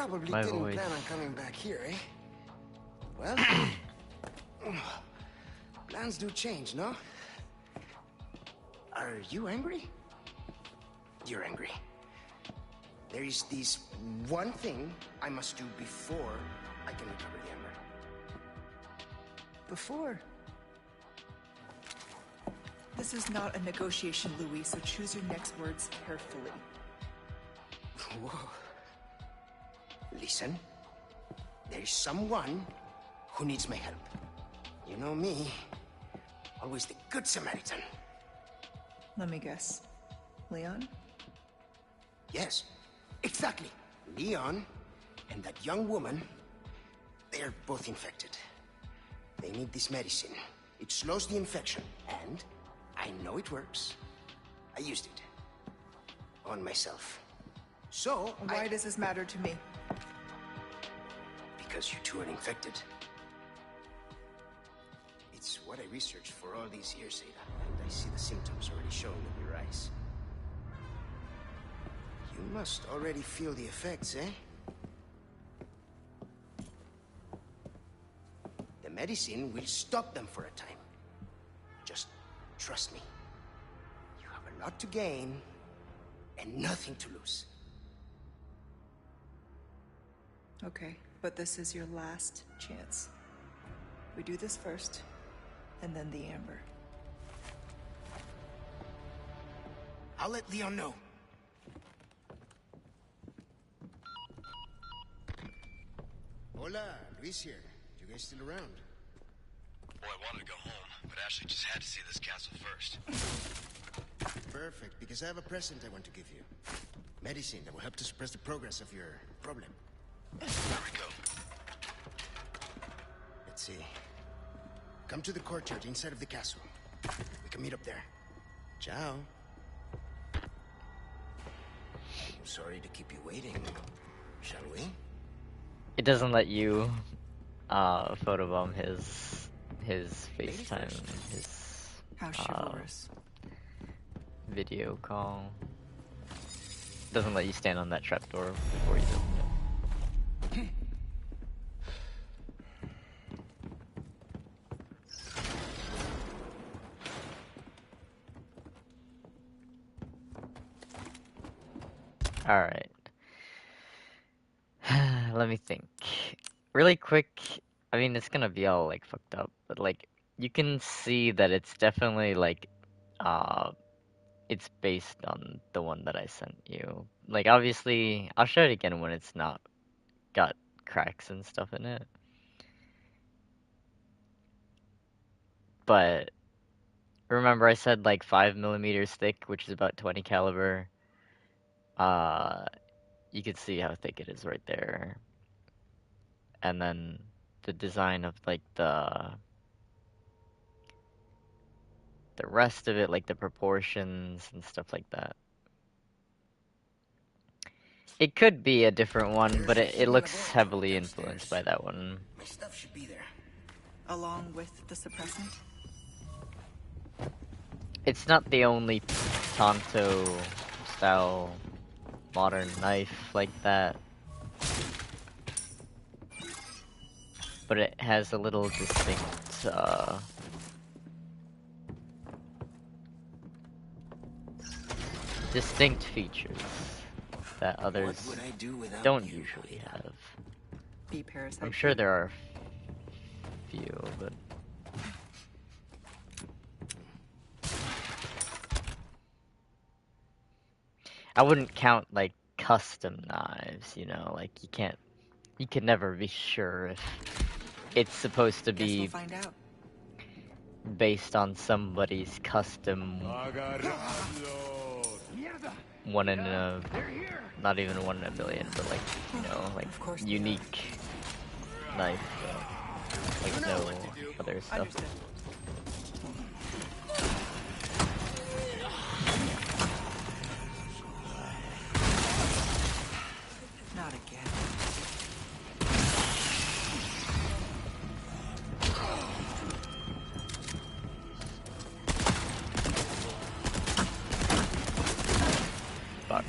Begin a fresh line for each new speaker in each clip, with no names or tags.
probably
My
didn't
voice.
plan on coming back here, eh? Well, plans do change, no? Are you angry? You're angry. There is this one thing I must do before I can recover the Ember.
Before. This is not a negotiation, Louis, so choose your next words carefully.
Whoa. Listen, there is someone who needs my help. You know me, always the good Samaritan.
Let me guess. Leon?
Yes, exactly. Leon and that young woman, they're both infected. They need this medicine. It slows the infection, and I know it works. I used it on myself. So,
Why does this matter to me?
Because you two are infected. It's what I researched for all these years, Ada, and I see the symptoms already showing in your eyes. You must already feel the effects, eh? The medicine will stop them for a time. Just trust me. You have a lot to gain and nothing to lose.
Okay, but this is your last chance. We do this first, and then the Amber.
I'll let Leon know. Hola, Luis here. You guys still around?
Boy, I wanted to go home, but Ashley just had to see this castle first.
Perfect, because I have a present I want to give you. Medicine that will help to suppress the progress of your problem.
There we go.
Let's see. Come to the courtyard inside of the castle. We can meet up there. Ciao. I'm sorry to keep you waiting. Shall we?
It doesn't let you photobomb his FaceTime, his
How chivalrous.
video call. Doesn't let you stand on that trapdoor before you open it. Alright. Let me think. Really quick, I mean, it's gonna be all, like, fucked up, but, like, you can see that it's definitely, like, it's based on the one that I sent you. Like, obviously, I'll show it again when it's not got cracks and stuff in it. But, remember I said, like, 5mm thick, which is about 20 caliber? You can see how thick it is right there. And then the design of like the rest of it, like the proportions and stuff like that. It could be a different one, but it looks heavily influenced by that one.
My stuff should be there.
Along with the suppressant?
It's not the only Tonto style modern knife like that. But it has a little distinct, distinct features that others
What would I do without
don't
you?
usually have.
Be parasite.
I'm sure there are few, but I wouldn't count like custom knives, you know, like you can never be sure if it's supposed to
Guess
be
we'll find out.
based on somebody's custom one in a, not even 1 in a million, but like, you know, like
Of course they
unique knife, like no other stuff.
Understood. Not again.
Fuck.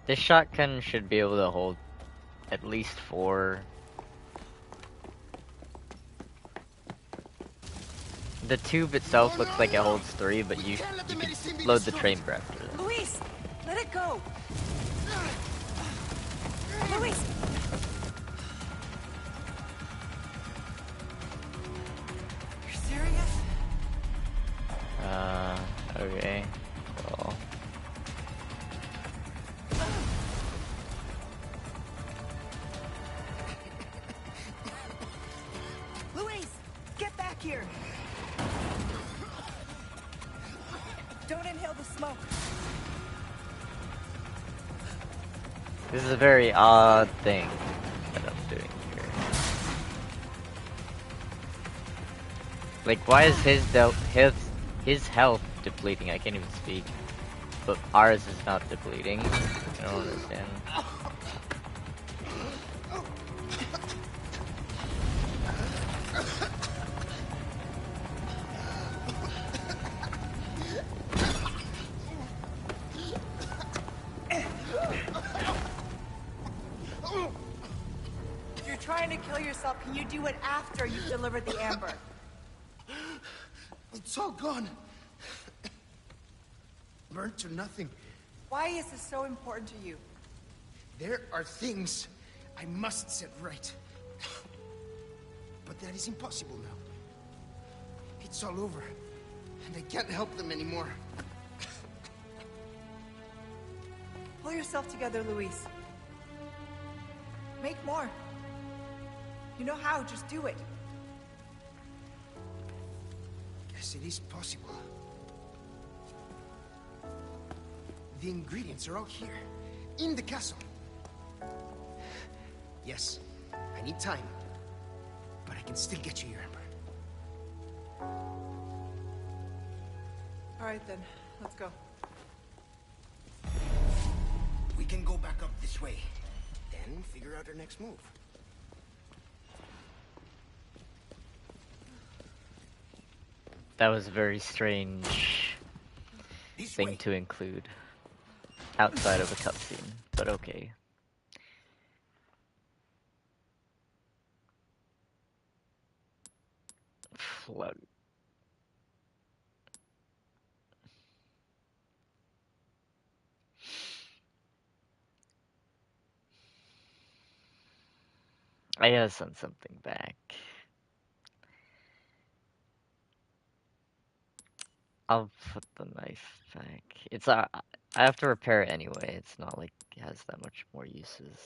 This shotgun should be able to hold at least 4. The tube itself looks like it holds 3, but you can load the chamber after that.
Luis, let it go. Luis. You're serious?
Okay. Well.
Luis, get back here. Don't inhale the smoke.
This is a very odd thing that I'm doing here. Like, why is his health depleting? I can't even speak. But ours is not depleting. I don't understand.
If you're trying to kill yourself, can you do it after you've delivered the amber?
It's all gone. Burnt to nothing.
Why is this so important to you?
There are things I must set right. But that is impossible now. It's all over, and I can't help them anymore.
Pull yourself together, Luis. Make more. You know how, just do it.
Yes, it is possible. The ingredients are all here, in the castle. Yes, I need time, but I can still get you your amber.
All right, then. Let's go.
We can go back up this way, then figure out our next move.
That was a very strange
This
thing
way.
to include outside of a cutscene, but okay. Flood. I gotta send something back. I'll put the knife back. It's I have to repair it anyway. It's not like it has that much more uses.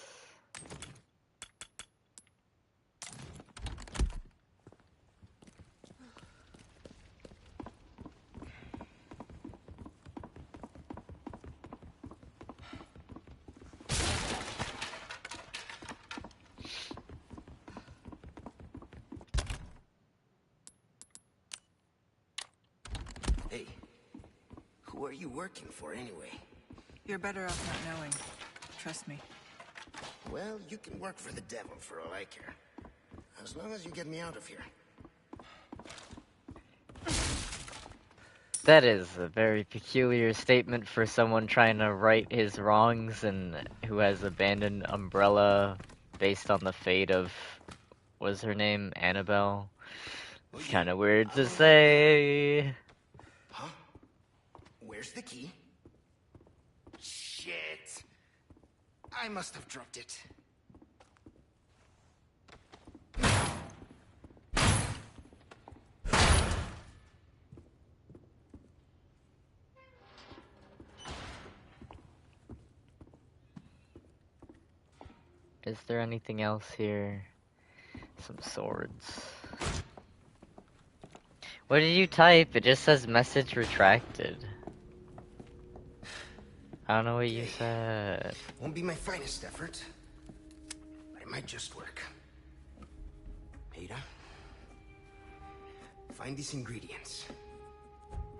Hey, who are you working for anyway?
You're better off not knowing. Trust me.
Well, you can work for the devil for all I care. As long as you get me out of here.
That is a very peculiar statement for someone trying to right his wrongs and who has abandoned Umbrella based on the fate of, what's her name, Annabelle? It's kind of weird to say.
Huh? Where's the key? Shit! I must have dropped it.
Is there anything else here? Some swords. What did you type? It just says message retracted. I don't know what you said.
Won't be my finest effort, but it might just work. Ada, find these ingredients.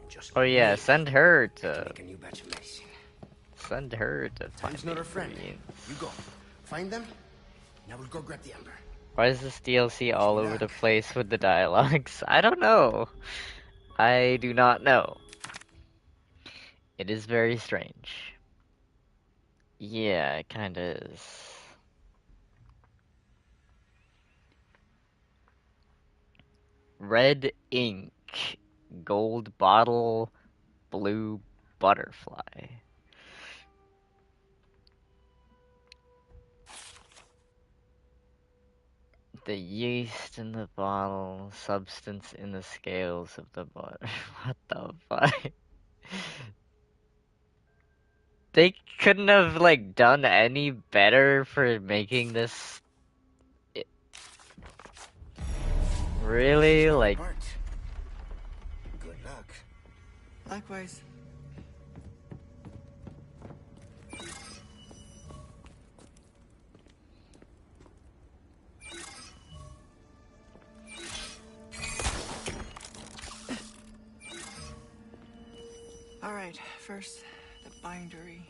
Just
Oh yeah,
wait
send her
to
to
make a new batch of medicine.
send her to find
Time's not
the
our friend.
ingredients.
You go. Find them, and I will go grab the amber.
Why is this DLC all over the place with the dialogues? I don't know. I do not know. It is very strange. Yeah, it kinda is. Red ink, gold bottle, blue butterfly. The yeast in the bottle, substance in the scales of the butter. What the fuck? They couldn't have, like, done any better for making this. Really? Like,
Good luck.
Likewise. All right, first, the bindery.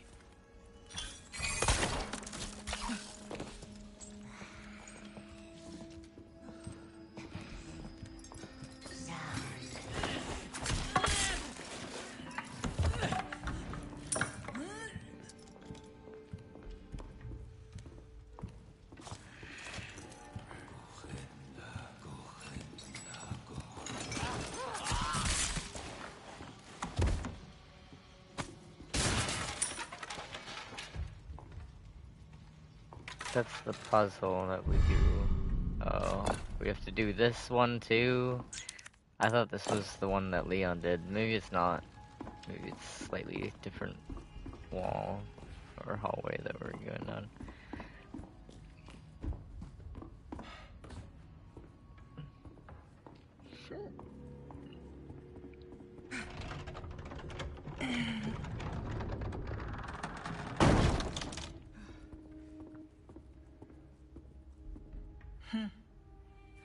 that's the puzzle that we do. Oh, we have to do this one too? I thought this was the one that Leon did. Maybe it's not. Maybe it's slightly different wall or hallway that we're going down.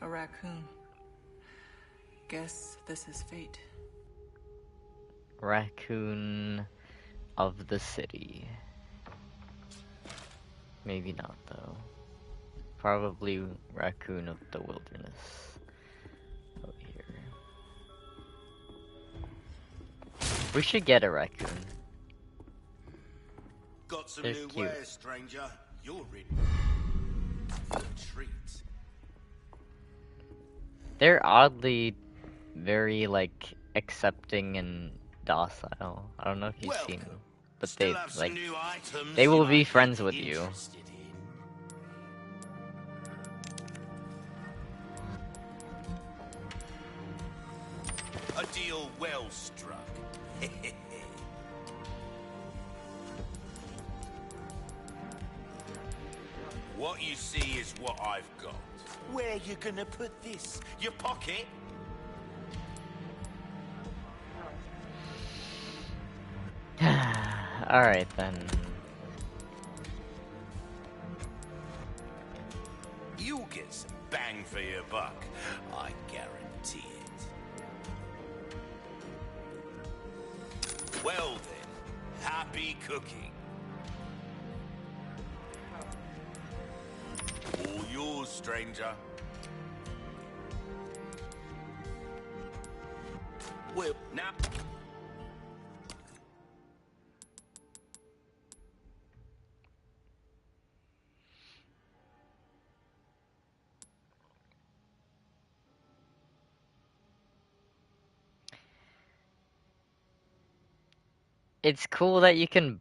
A raccoon. Guess this is fate.
Raccoon of the city. Maybe not though. Probably raccoon of the wilderness. Over here. We should get a raccoon.
Got some
They're
new
cute.
wares, stranger. You're in for a treat.
They're oddly very, like, accepting and docile. I don't know if you've seen them, but
Still
they,
have some
like,
new items
they
you
will be
might
friends
be
with you.
interested in. A deal well struck. What you see is what I've got. Where you gonna put this? Your pocket?
Alright then.
You'll get some bang for your buck. I guarantee it. Well then, happy cooking. All yours, stranger. Well, now...
It's cool that you can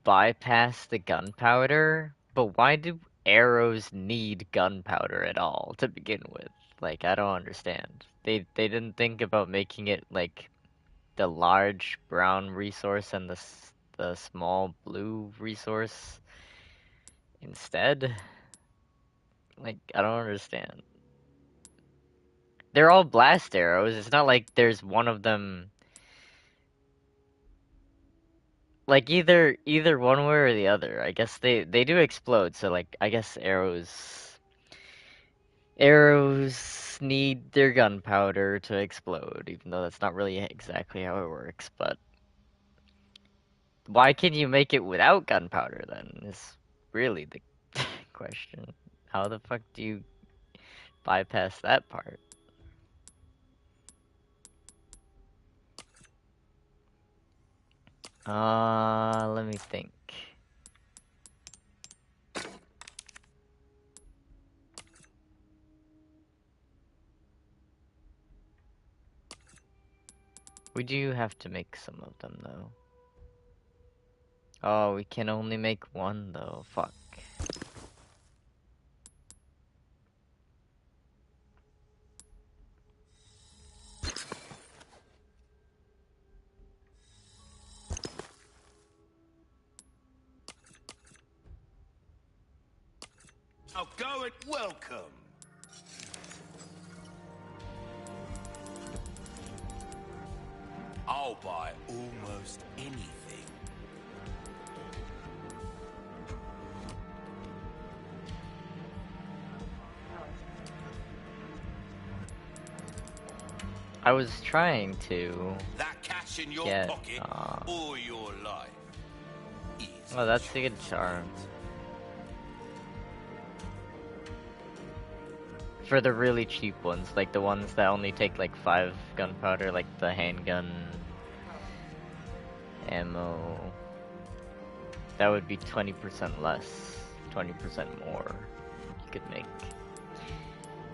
bypass the gunpowder, but why do arrows need gunpowder at all to begin with? Like, I don't understand. They didn't think about making it like the large brown resource and the small blue resource instead. Like, I don't understand. They're all blast arrows. It's not like there's one of them. Like either one way or the other. I guess they do explode, so like I guess arrows need their gunpowder to explode, even though that's not really exactly how it works, but why can you make it without gunpowder then? Is really the question. How the fuck do you bypass that part? Let Let me think. We do have to make some of them, though. Oh, we can only make one, though. Fuck.
I'll go and welcome. I'll buy almost anything.
I was trying to
That cash in your
get,
pocket all your life. Is
oh, that's a good charm. For the really cheap ones, like the ones that only take like 5 gunpowder, like the handgun ammo, that would be 20% less, 20% more you could make.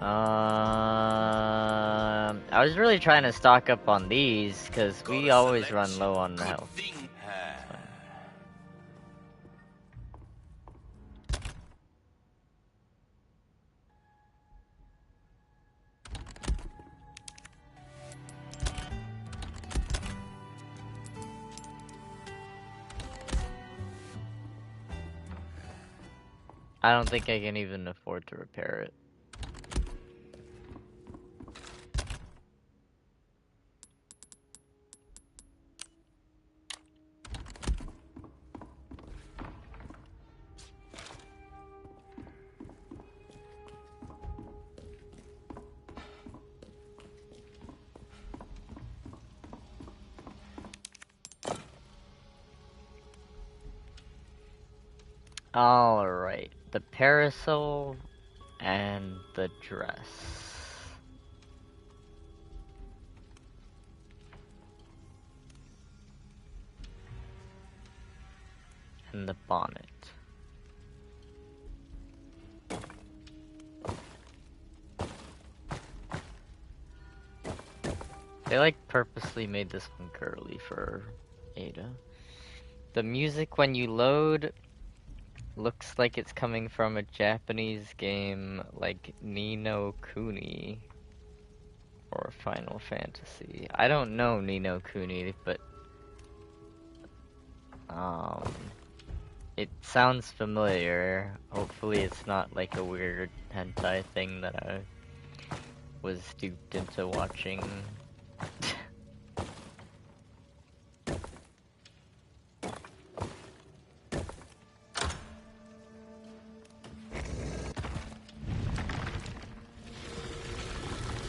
I was really trying to stock up on these, because we always run low on
Good
health.
thing.
I don't think I can even afford to repair it. Alright, the parasol and the dress. And the bonnet. They like purposely made this one curly for Ada. The music when you load looks like it's coming from a Japanese game like Ni no Kuni or Final Fantasy. I don't know Ni no Kuni, but it sounds familiar. Hopefully it's not like a weird hentai thing that I was duped into watching.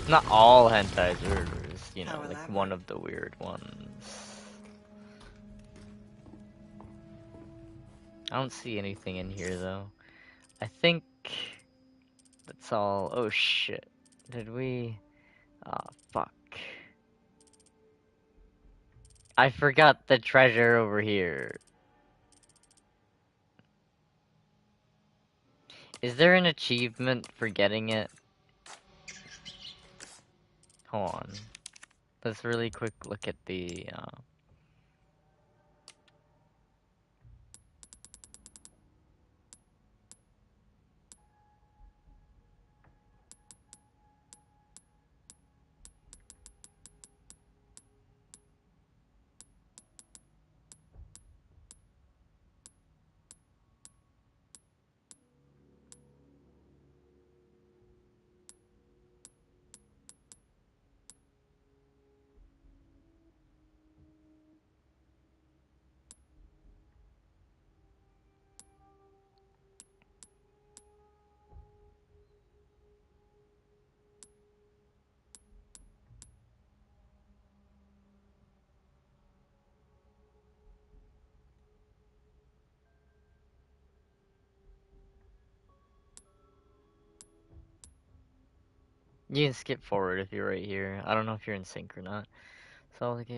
Not all hentais are, you know,
How
like
elaborate.
one of the weird ones. I don't see anything in here though. I think that's all. Oh shit. Did we? Ah, fuck. I forgot the treasure over here. Is there an achievement for getting it? Hold on. Let's really quick look at the, you can skip forward if you're right here. I don't know if you're in sync or not. So, like,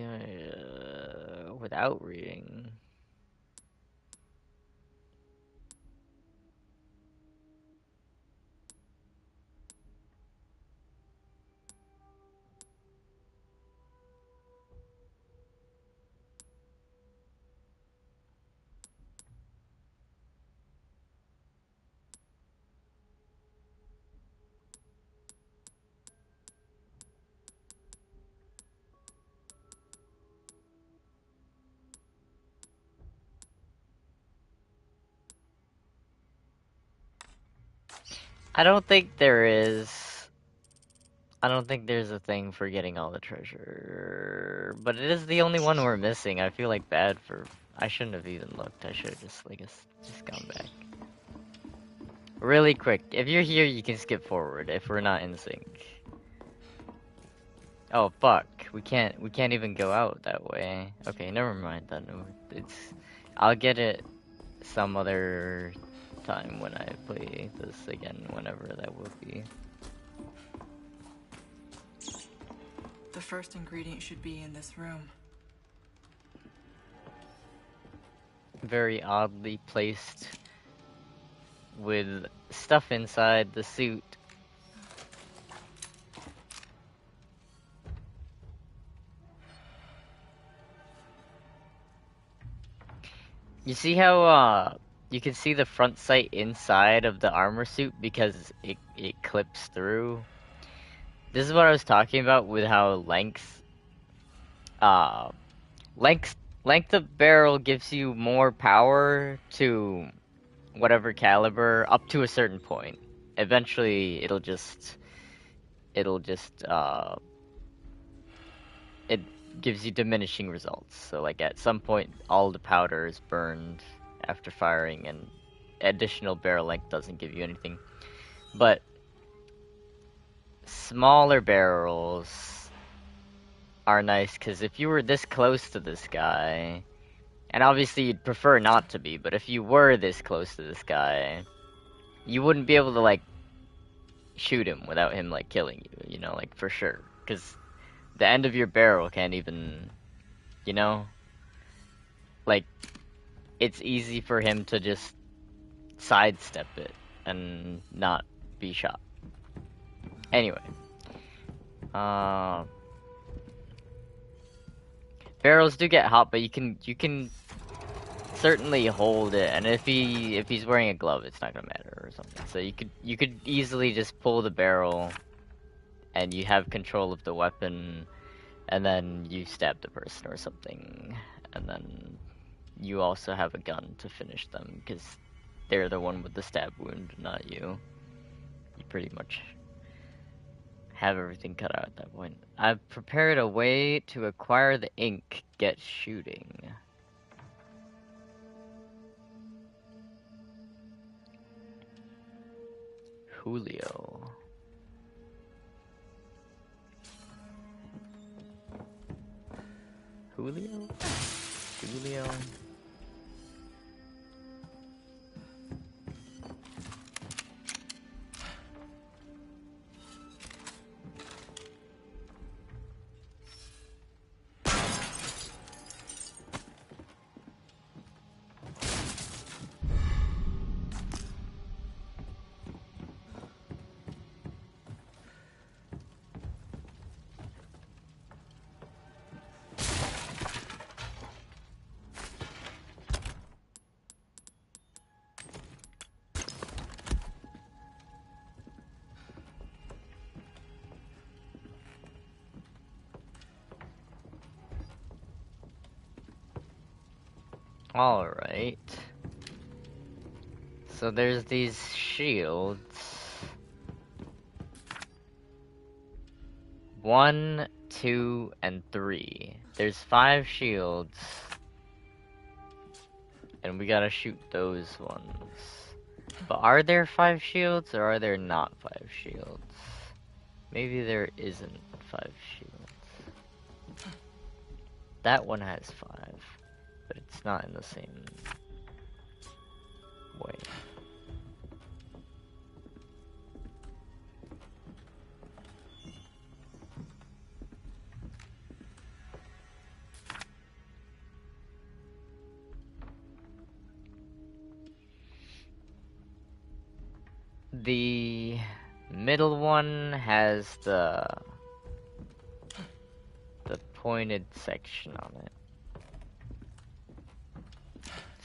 without reading. I don't think there is. I don't think there's a thing for getting all the treasure, but it is the only one we're missing. I feel like bad for. I shouldn't have even looked. I should have just just gone back. Really quick. If you're here, you can skip forward. If we're not in sync. Oh fuck. We can't even go out that way. Okay, never mind then. I'll get it some other time when I play this again, whenever that will be.
The first ingredient should be in this room.
Very oddly placed with stuff inside the suit. You see how you can see the front sight inside of the armor suit because it clips through. This is what I was talking about with how length of barrel gives you more power to whatever caliber up to a certain point. Eventually it'll just it gives you diminishing results. So like at some point all the powder is burned after firing and additional barrel length doesn't give you anything. But smaller barrels are nice because if you were this close to this guy, and obviously you'd prefer not to be, but if you were this close to this guy, you wouldn't be able to like shoot him without him like killing you, you know, like for sure. Because the end of your barrel can't even, you know, like it's easy for him to just sidestep it and not be shot. Anyway, barrels do get hot, but you can certainly hold it, and if he's wearing a glove, it's not gonna matter or something. So you could easily just pull the barrel, and you have control of the weapon, and then you stab the person or something, and then you also have a gun to finish them because they're the one with the stab wound, not you. You pretty much have everything cut out at that point. I've prepared a way to acquire the ink. Get shooting. Julio. Julio? Julio? Alright. So there's these shields. 1, 2, and 3. There's 5 shields. And we gotta shoot those ones. But are there 5 shields or are there not 5 shields? Maybe there isn't 5 shields. That one has 5. But it's not in the same way. The middle one has the pointed section on it.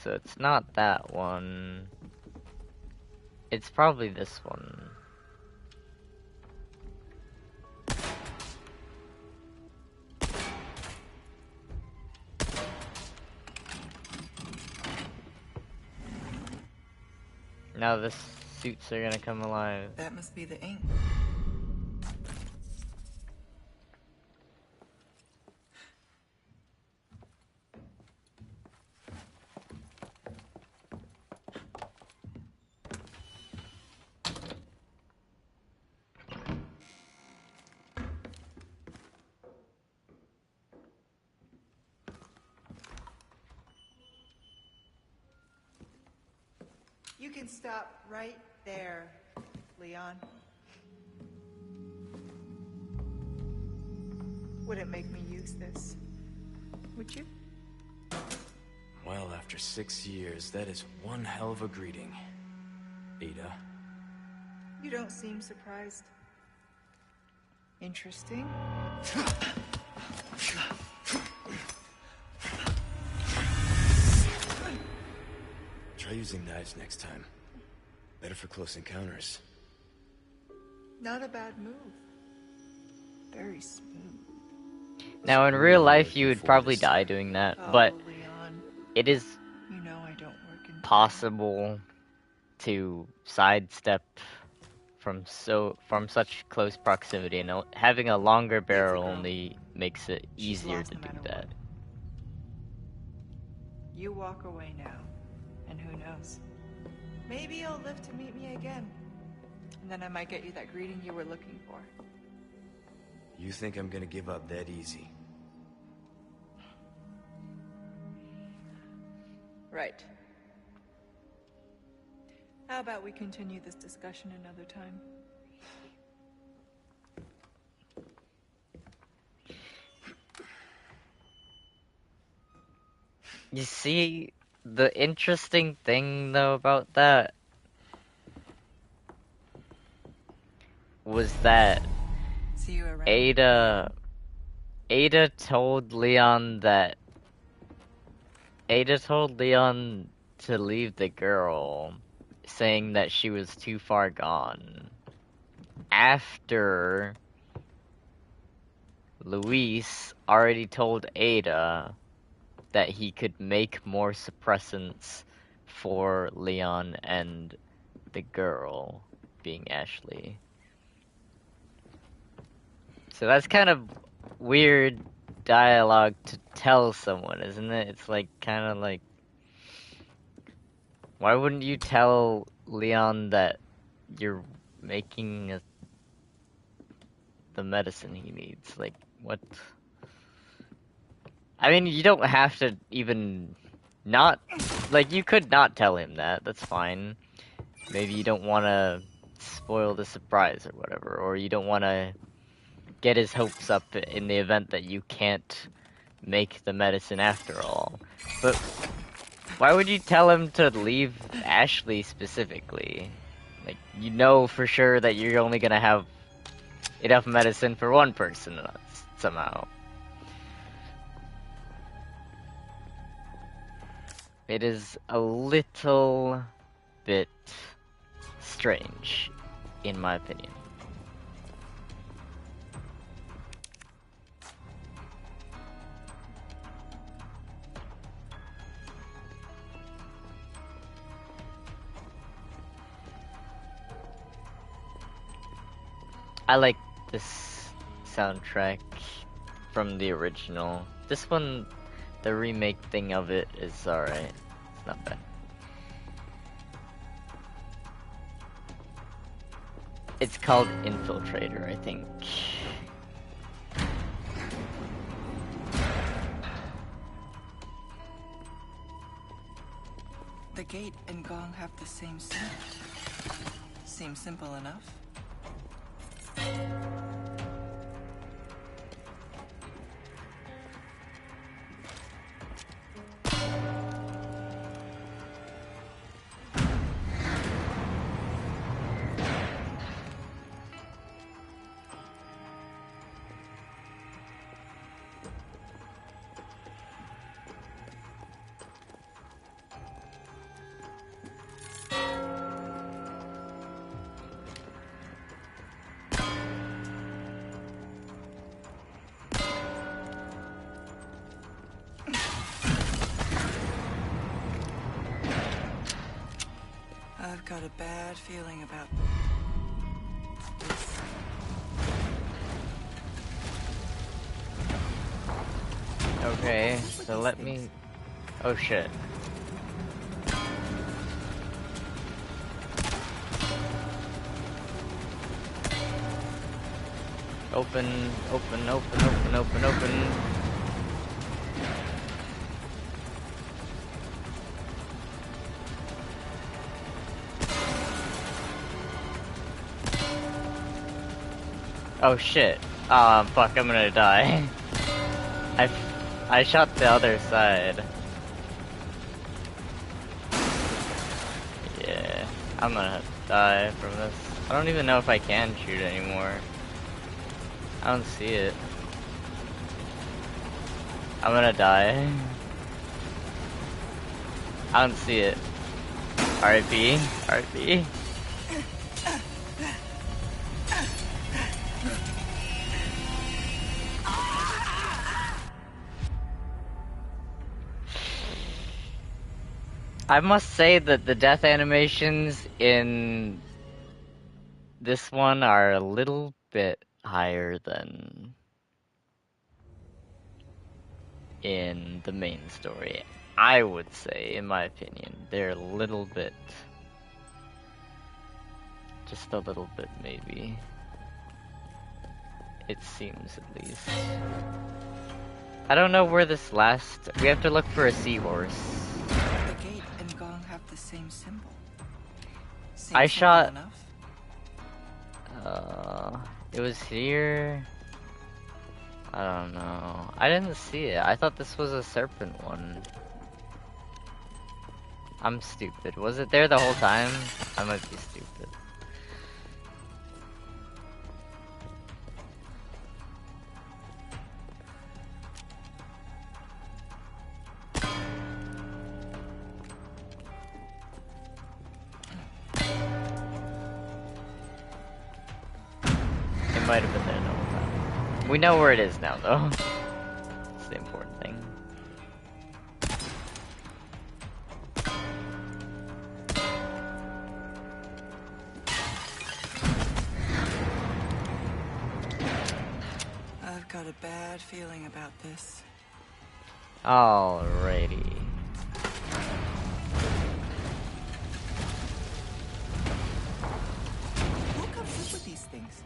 So it's not that one. It's probably this one. Now this suits are gonna come alive.
That must be the ink. You can stop right there, Leon. Wouldn't make me use this, would you?
Well, after 6 years, that is one hell of a greeting, Ada.
You don't seem surprised. Interesting.
Try using knives next time. Better for close encounters.
Not a bad move. Very smooth.
Now, in real life, you would probably die doing that, but
Leon,
it is
you know I don't work in
possible to sidestep from such close proximity, and having a longer barrel
girl.
only makes it
She's
easier
lost
to
no
do
matter
that.
what. You walk away now, and who knows? Maybe you'll live to meet me again. And then I might get you that greeting you were looking for.
You think I'm gonna give up that easy?
Right. How about we continue this discussion another time?
You see, the interesting thing though about that was that
See you around.
Ada told Leon to leave the girl, saying that she was too far gone. After Luis already told Ada that he could make more suppressants for Leon and the girl, being Ashley. So that's kind of weird dialogue to tell someone, isn't it? It's like kind of like, why wouldn't you tell Leon that you're making the medicine he needs? Like, what? I mean, you don't have to even not, like, you could not tell him that. That's fine. Maybe you don't want to spoil the surprise or whatever, or you don't want to get his hopes up in the event that you can't make the medicine after all. But why would you tell him to leave Ashley specifically? Like, you know for sure that you're only gonna have enough medicine for one person somehow. It is a little bit strange, in my opinion. I like this soundtrack from the original. This one, the remake thing of it is alright. It's not bad. It's called Infiltrator, I think.
The gate and gong have the same sound. Seems simple enough. got a bad feeling about this.
Okay, so let me... Oh shit. Open, open, open, open, open, open. Oh shit. Fuck, I'm gonna die. I shot the other side. Yeah, I'm gonna die from this. I don't even know if I can shoot anymore. I don't see it. I'm gonna die. I don't see it. RIP. RIP. I must say that the death animations in this one are a little bit higher than in the main story. I would say, in my opinion, they're a little bit, just a little bit maybe. It seems at least. I don't know where this last, we have to look for a seahorse.
The gate and gong have the same symbol.
I
Seems
shot-
simple enough.
It was here. I don't know. I didn't see it. I thought this was a serpent one. I'm stupid. Was it there the whole time? I might be stupid. It might have been there the whole time. We know where it is now, though. That's the important thing.
I've got a bad feeling about this.
Alrighty.
Who comes up with these things?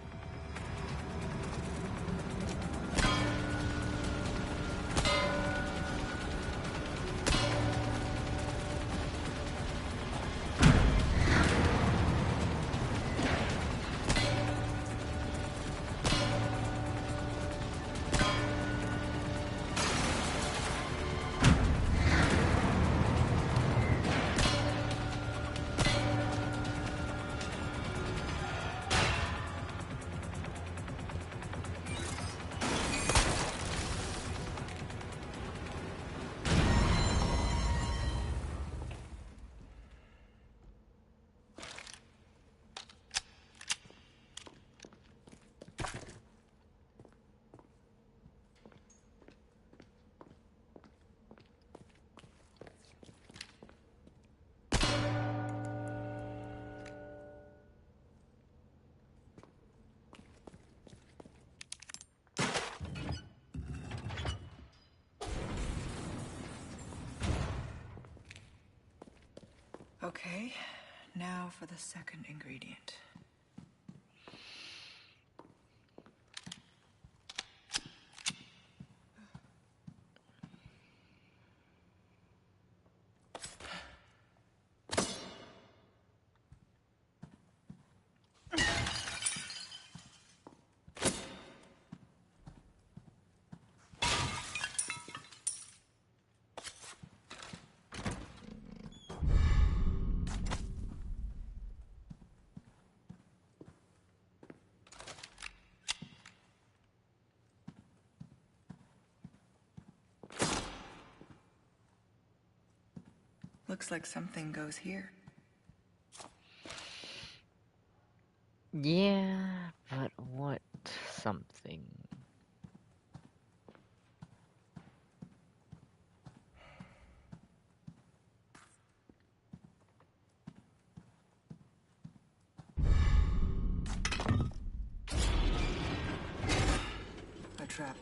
Okay, now for the second ingredient. Looks like something goes here.
Yeah, but what something?
trap.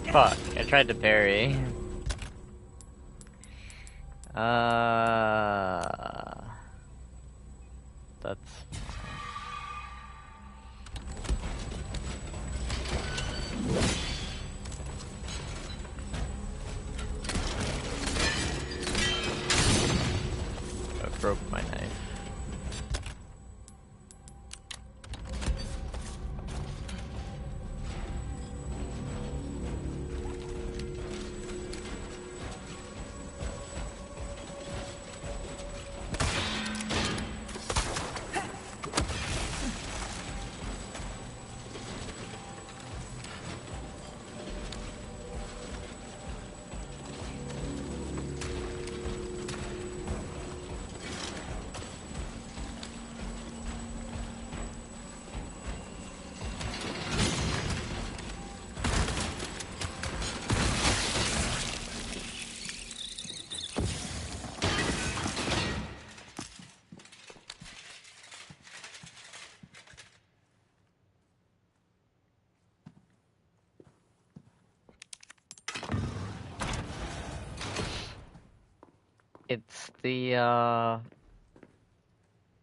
Fuck, I tried to parry. That's... I broke my knife.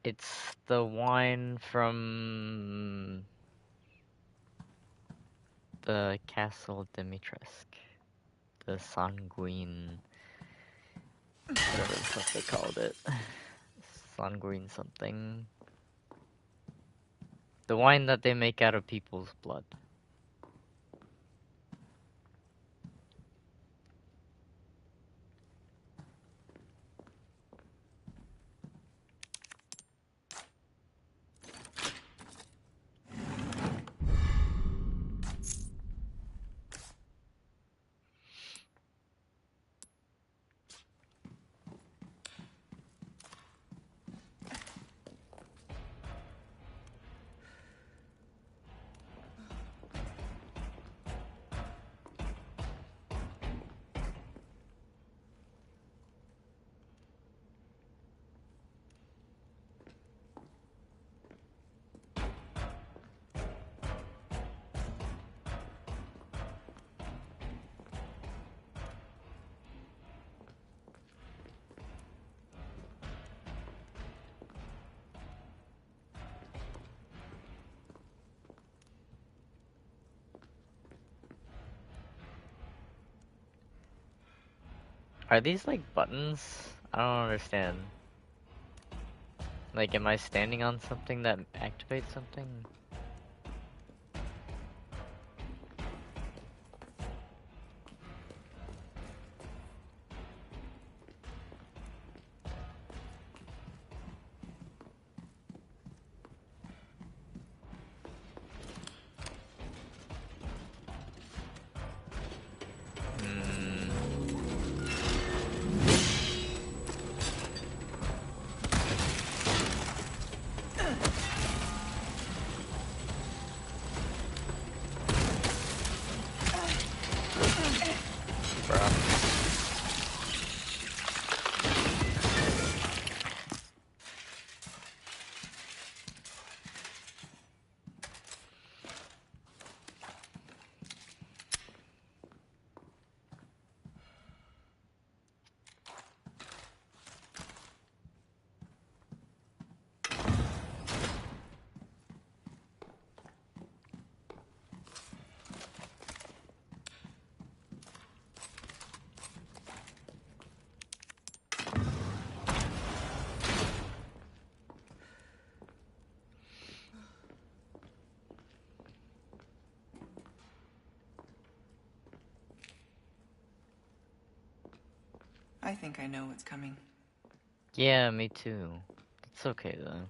It's the wine from the Castle Dimitrescu. The Sanguine, whatever the fuck they called it. Sanguine something. The wine that they make out of people's blood. Are these like buttons? I don't understand. Like, am I standing on something that activates something?
I think I know what's coming.
Yeah, me too. It's okay though.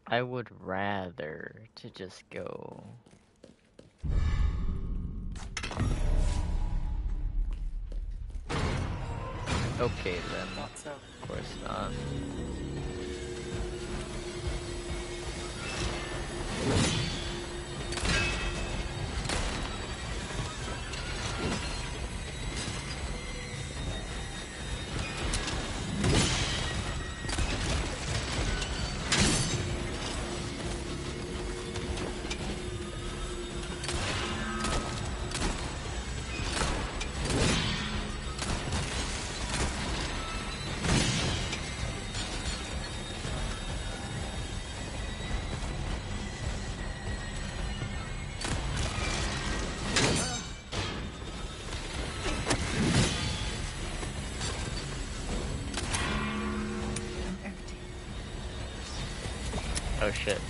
I would rather to just go. Okay then.
Thought so.
Of course not.
I'm empty.
Oh shit.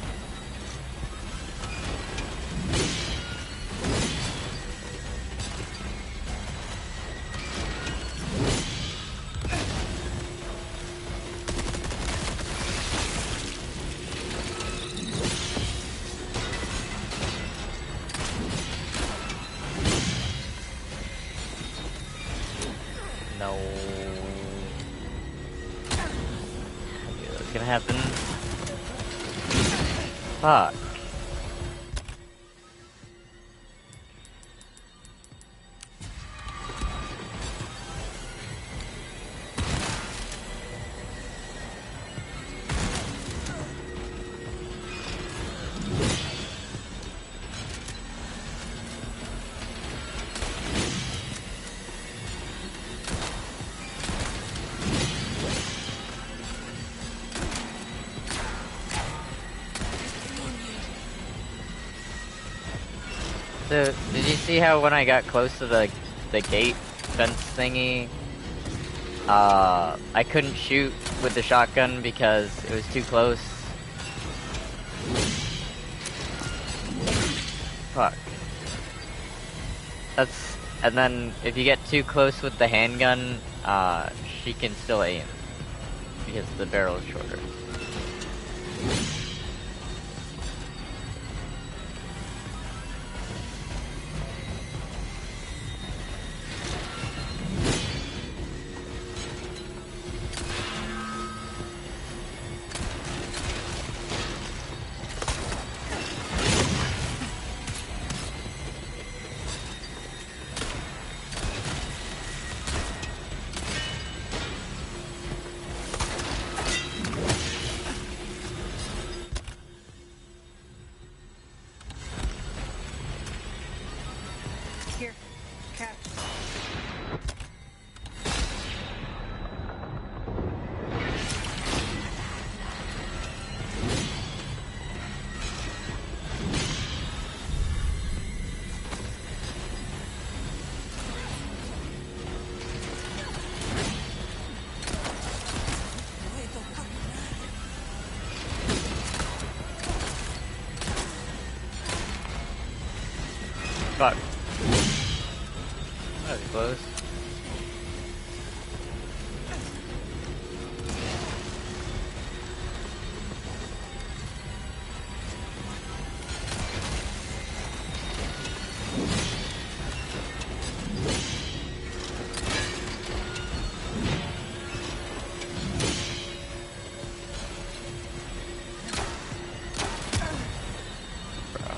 No. I knew that was gonna happen. Fuck. So, did you see how when I got close to the gate fence thingy, I couldn't shoot with the shotgun because it was too close? Fuck. And then if you get too close with the handgun, she can still aim because the barrel is shorter.
Here, cat.
Fuck. That was close. Bro.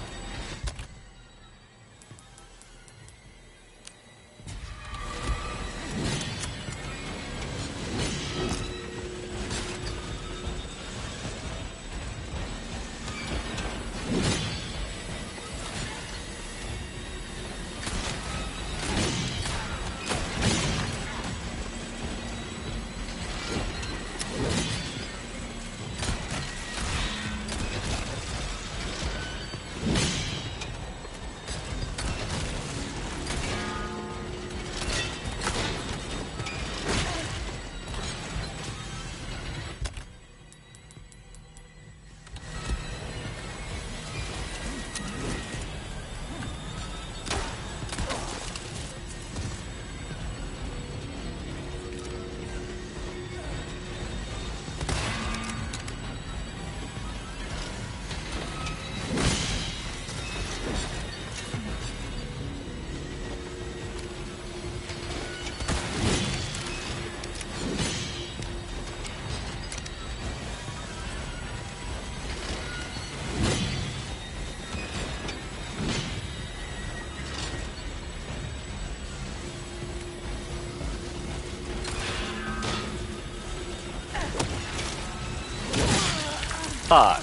Fuck.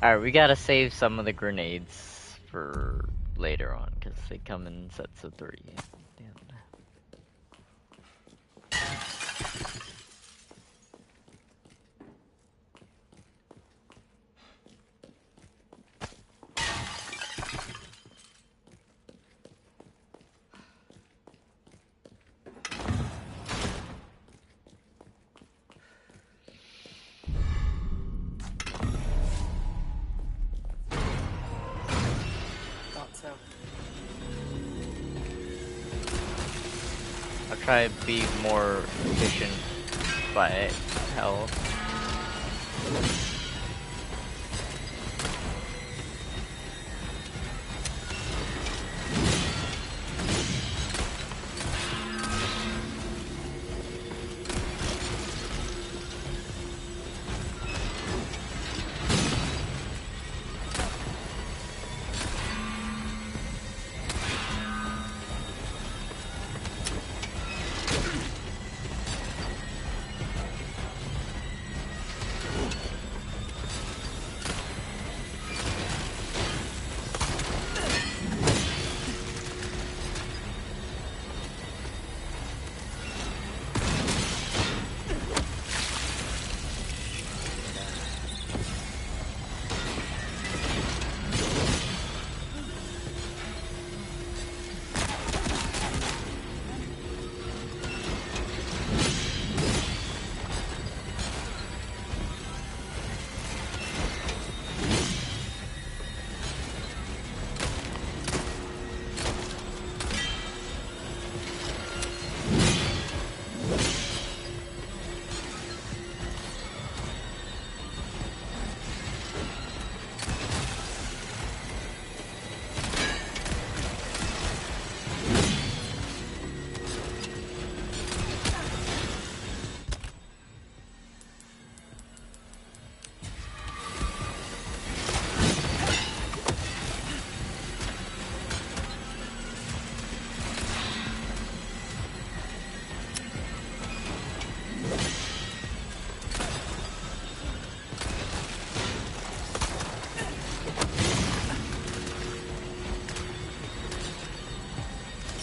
Alright, we gotta save some of the grenades for later on, because they come in sets of 3. Damn.
Thought so.
I'll try to be more efficient by health.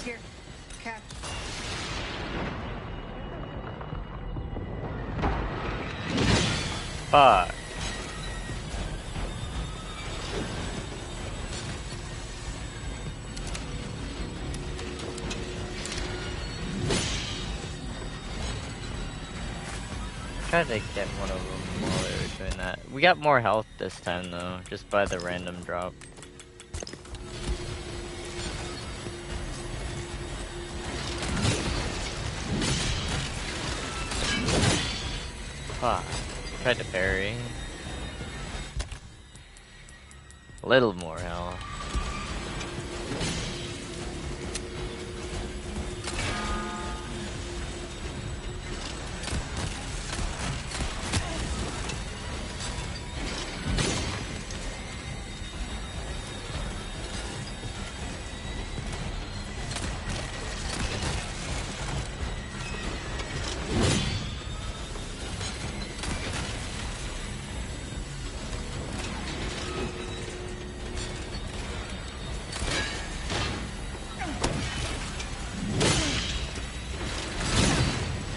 Here, catch.
Fuck. Try to get one of them while they were doing that. We got more health this time though, just by the random drop. Fuck. Tried to parry. A little more health.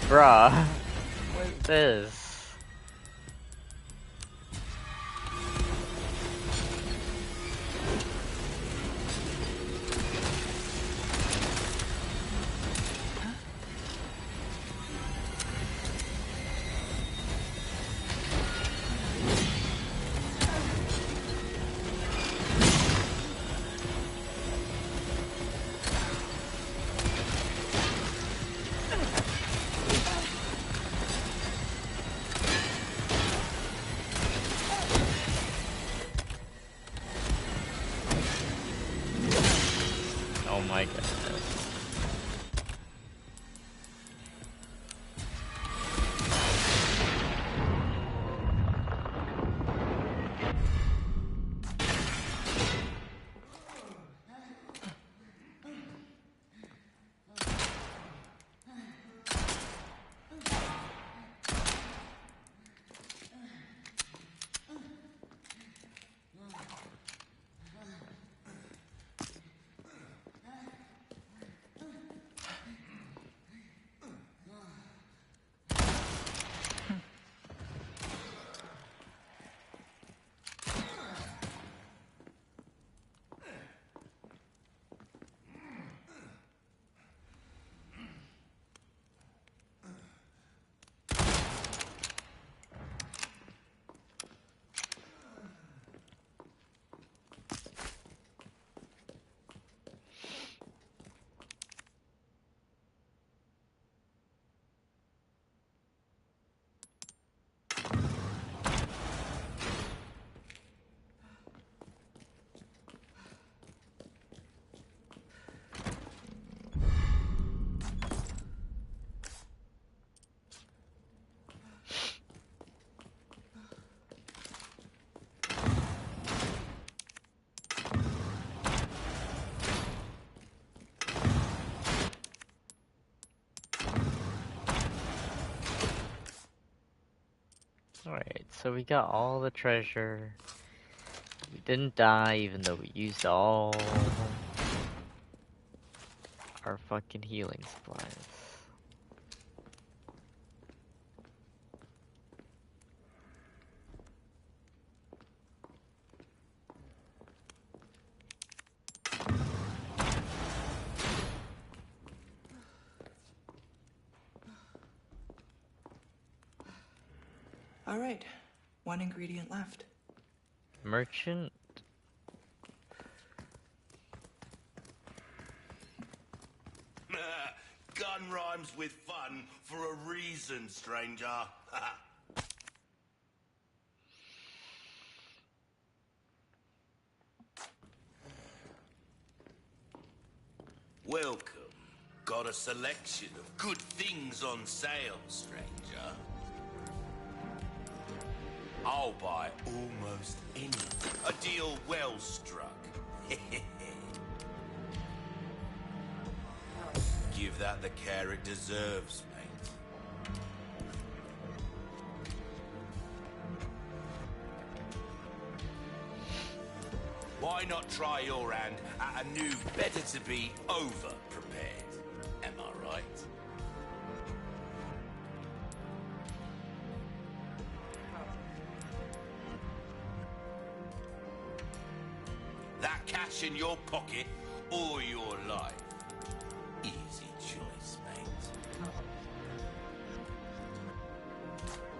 Bruh. What is this? Alright, so we got all the treasure. We didn't die even though we used all our fucking healing supplies.
All right, one ingredient left.
Merchant?
Gun rhymes with fun for a reason, stranger. Welcome. Got a selection of good things on sale, stranger. I'll buy almost anything. A deal well struck. Give that the care it deserves, mate. Why not try your hand at a new, better to be over-prepared? Am I right? That cash in your pocket or your life? Easy choice, mate.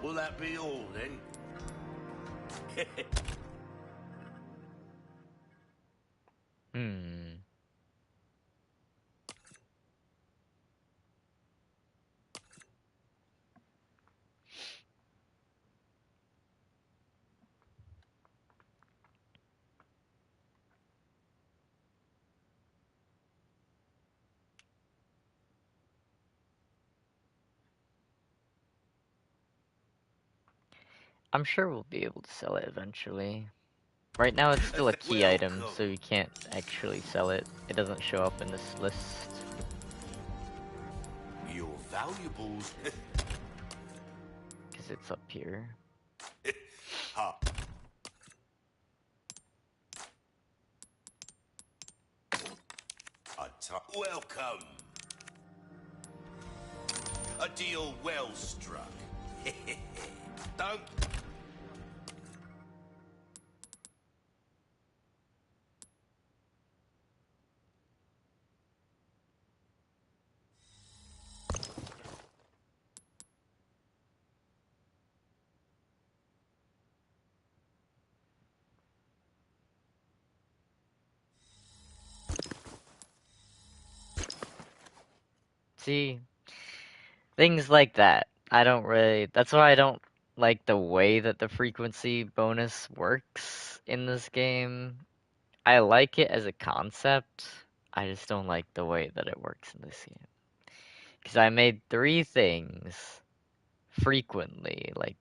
Will that be all, then?
I'm sure we'll be able to sell it eventually. Right now it's still a key item, so you can't actually sell it. It doesn't show up in this list.
Your valuables.
Because it's up here.
Ha. Welcome. A deal well struck. Don't.
See? Things like that. That's why I don't like the way that the frequency bonus works in this game. I like it as a concept. I just don't like the way that it works in this game. Because I made 3 things frequently, like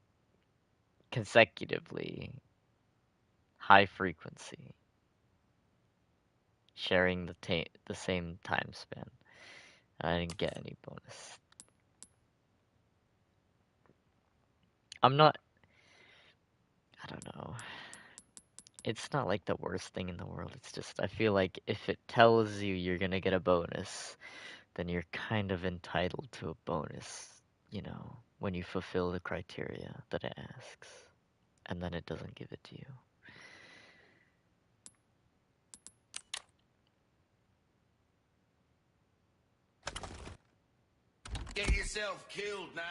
consecutively, high frequency, sharing the same time span. I didn't get any bonus. I don't know. It's not like the worst thing in the world. It's just, I feel like if it tells you you're gonna get a bonus, then you're kind of entitled to a bonus, when you fulfill the criteria that it asks. And then it doesn't give it to you.
Get yourself killed now.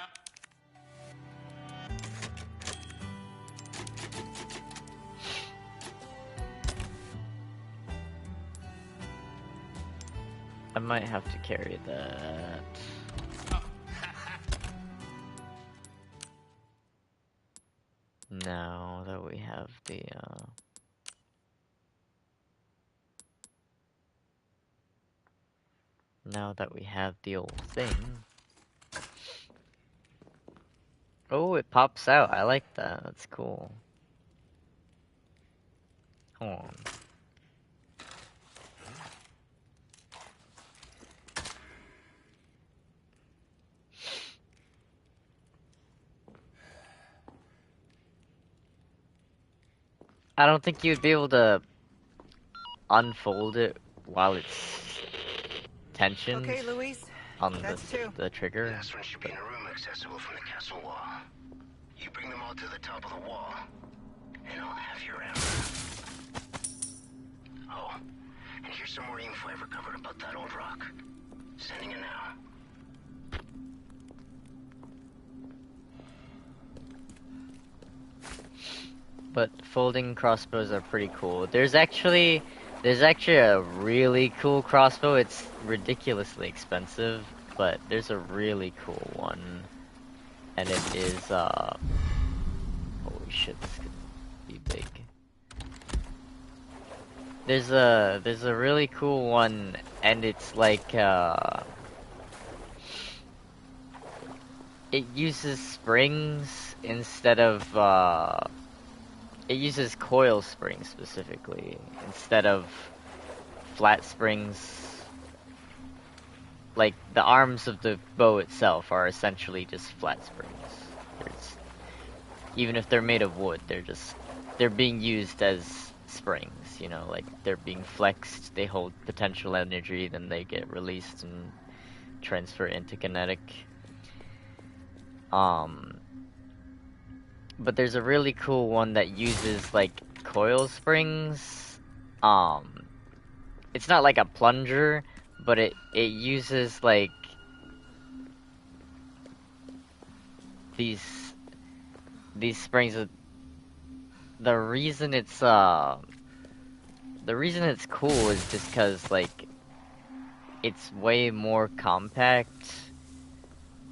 I might have to carry that. Now that we have the old thing. Oh, it pops out. I like that. That's cool. Hold on. I don't think you'd be able to unfold it while it's tensioned
Okay, Luis.
on
That's two.
the trigger.
Last one should be in a room accessible from the castle wall. You bring them all to the top of the wall, and I'll have your answer. Oh, and here's some more info I've recovered about that old rock. Sending it now.
But folding crossbows are pretty cool. There's actually a really cool crossbow. It's ridiculously expensive, but there's a really cool one. And it is holy shit, this could be big. There's a really cool one, and it's like it uses springs instead of it uses coil springs specifically instead of flat springs. Like the arms of the bow itself are essentially just flat springs. Even if they're made of wood, they're being used as springs, you know, like they're being flexed, they hold potential energy, then they get released and transfer into kinetic. But there's a really cool one that uses like coil springs. It's not like a plunger, but it uses like these springs. The reason it's cool is just because like it's way more compact,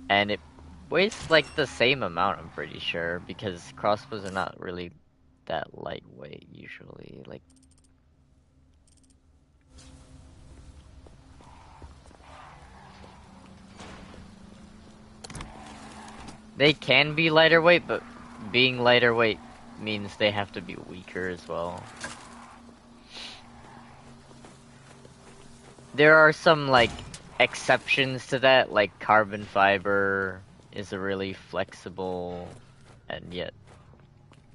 and it weighs like the same amount, I'm pretty sure, because crossbows are not really that lightweight usually. Like they can be lighter weight, but being lighter weight means they have to be weaker as well. There are some like exceptions to that, like carbon fiber is a really flexible and yet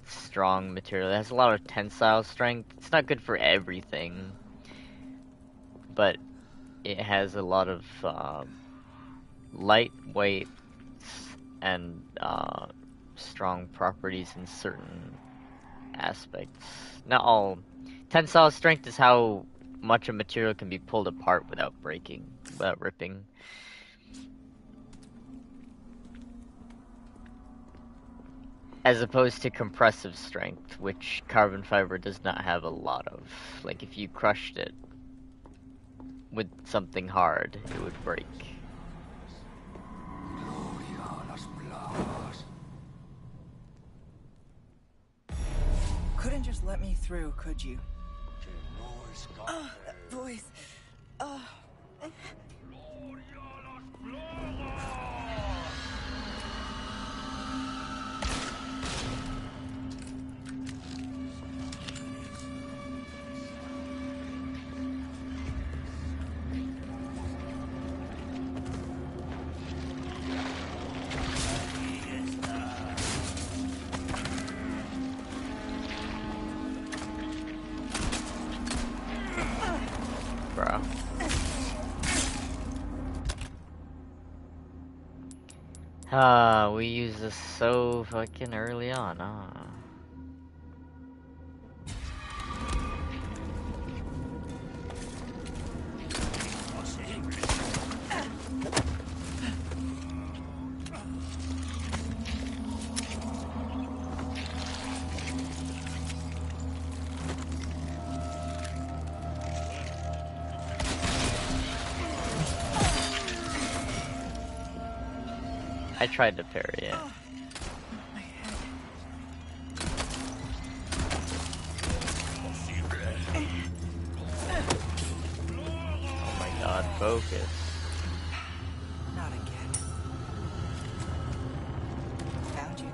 strong material. It has a lot of tensile strength. It's not good for everything, but it has a lot of lightweight and strong properties in certain aspects. Not all. Tensile strength is how much a material can be pulled apart without breaking, without ripping. As opposed to compressive strength, which carbon fiber does not have a lot of. Like if you crushed it with something hard, it would break.
Couldn't just let me through, could you? That voice.
Bro. We use this so fucking early on, huh? I tried to parry it. Oh my god, focus.
Not again. Found you.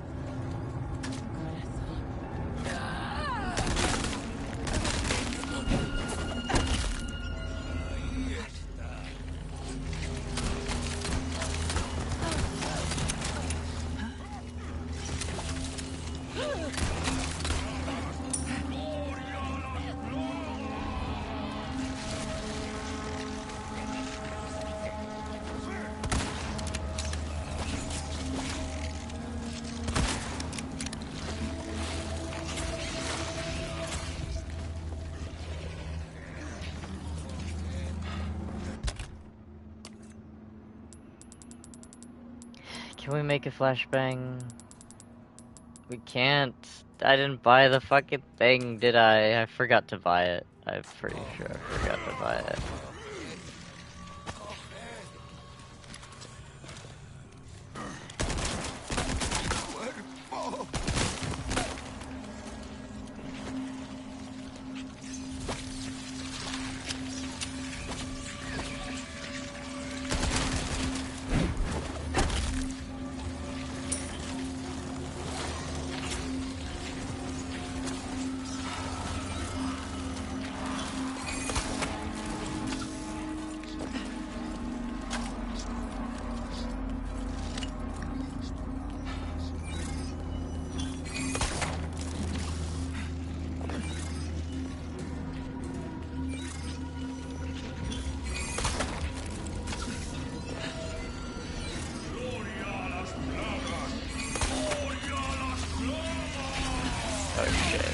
Can we make a flashbang? We can't. I didn't buy the fucking thing, did I? I forgot to buy it. I'm pretty sure I forgot to buy it. Oh shit.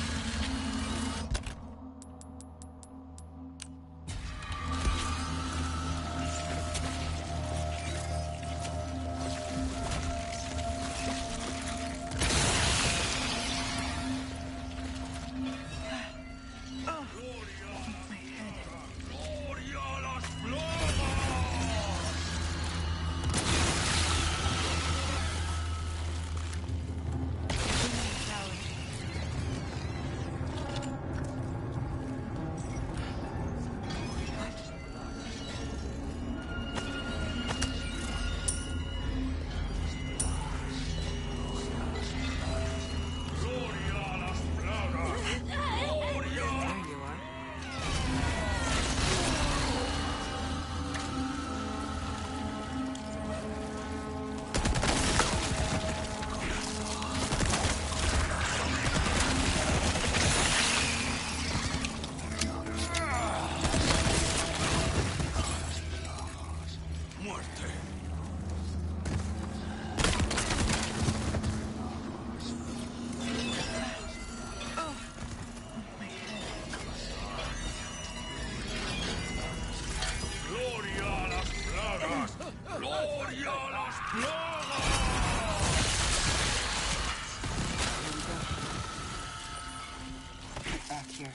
Back here.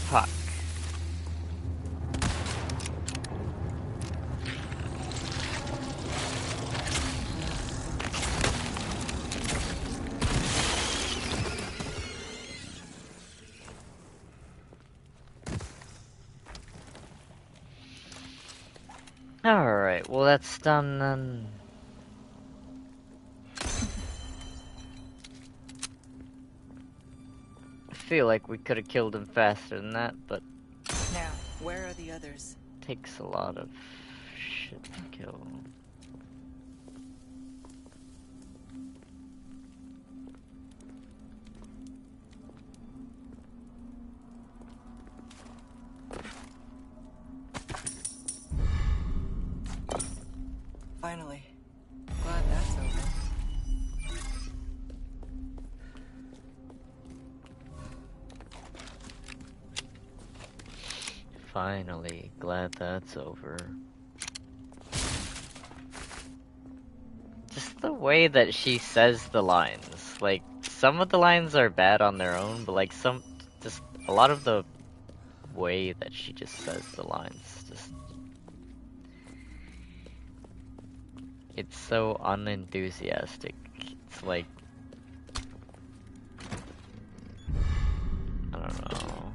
Fuck. Alright, well that's done then. I feel like we could have killed him faster than that, but
Now, where are the others?
takes a lot of shit to kill.
Finally. Glad that's over.
Finally, glad that's over. Just the way that she says the lines, like, some of the lines are bad on their own, but like just a lot of the way that she just says the lines, just it's so unenthusiastic. It's like, I don't know.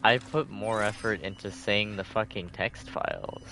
I put more effort into saying the fucking text files.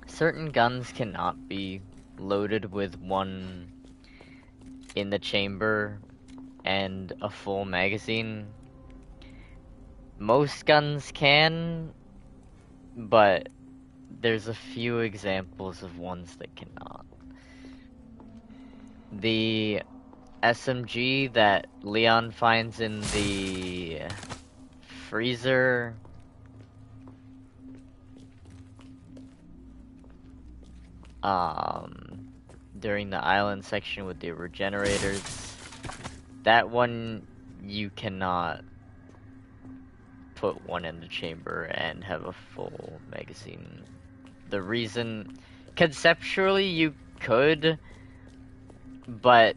Certain guns cannot be loaded with one in the chamber and a full magazine. Most guns can, but there's a few examples of ones that cannot. The SMG that Leon finds in the freezer during the island section with the regenerators, that one you cannot put one in the chamber and have a full magazine. The reason, conceptually you could, but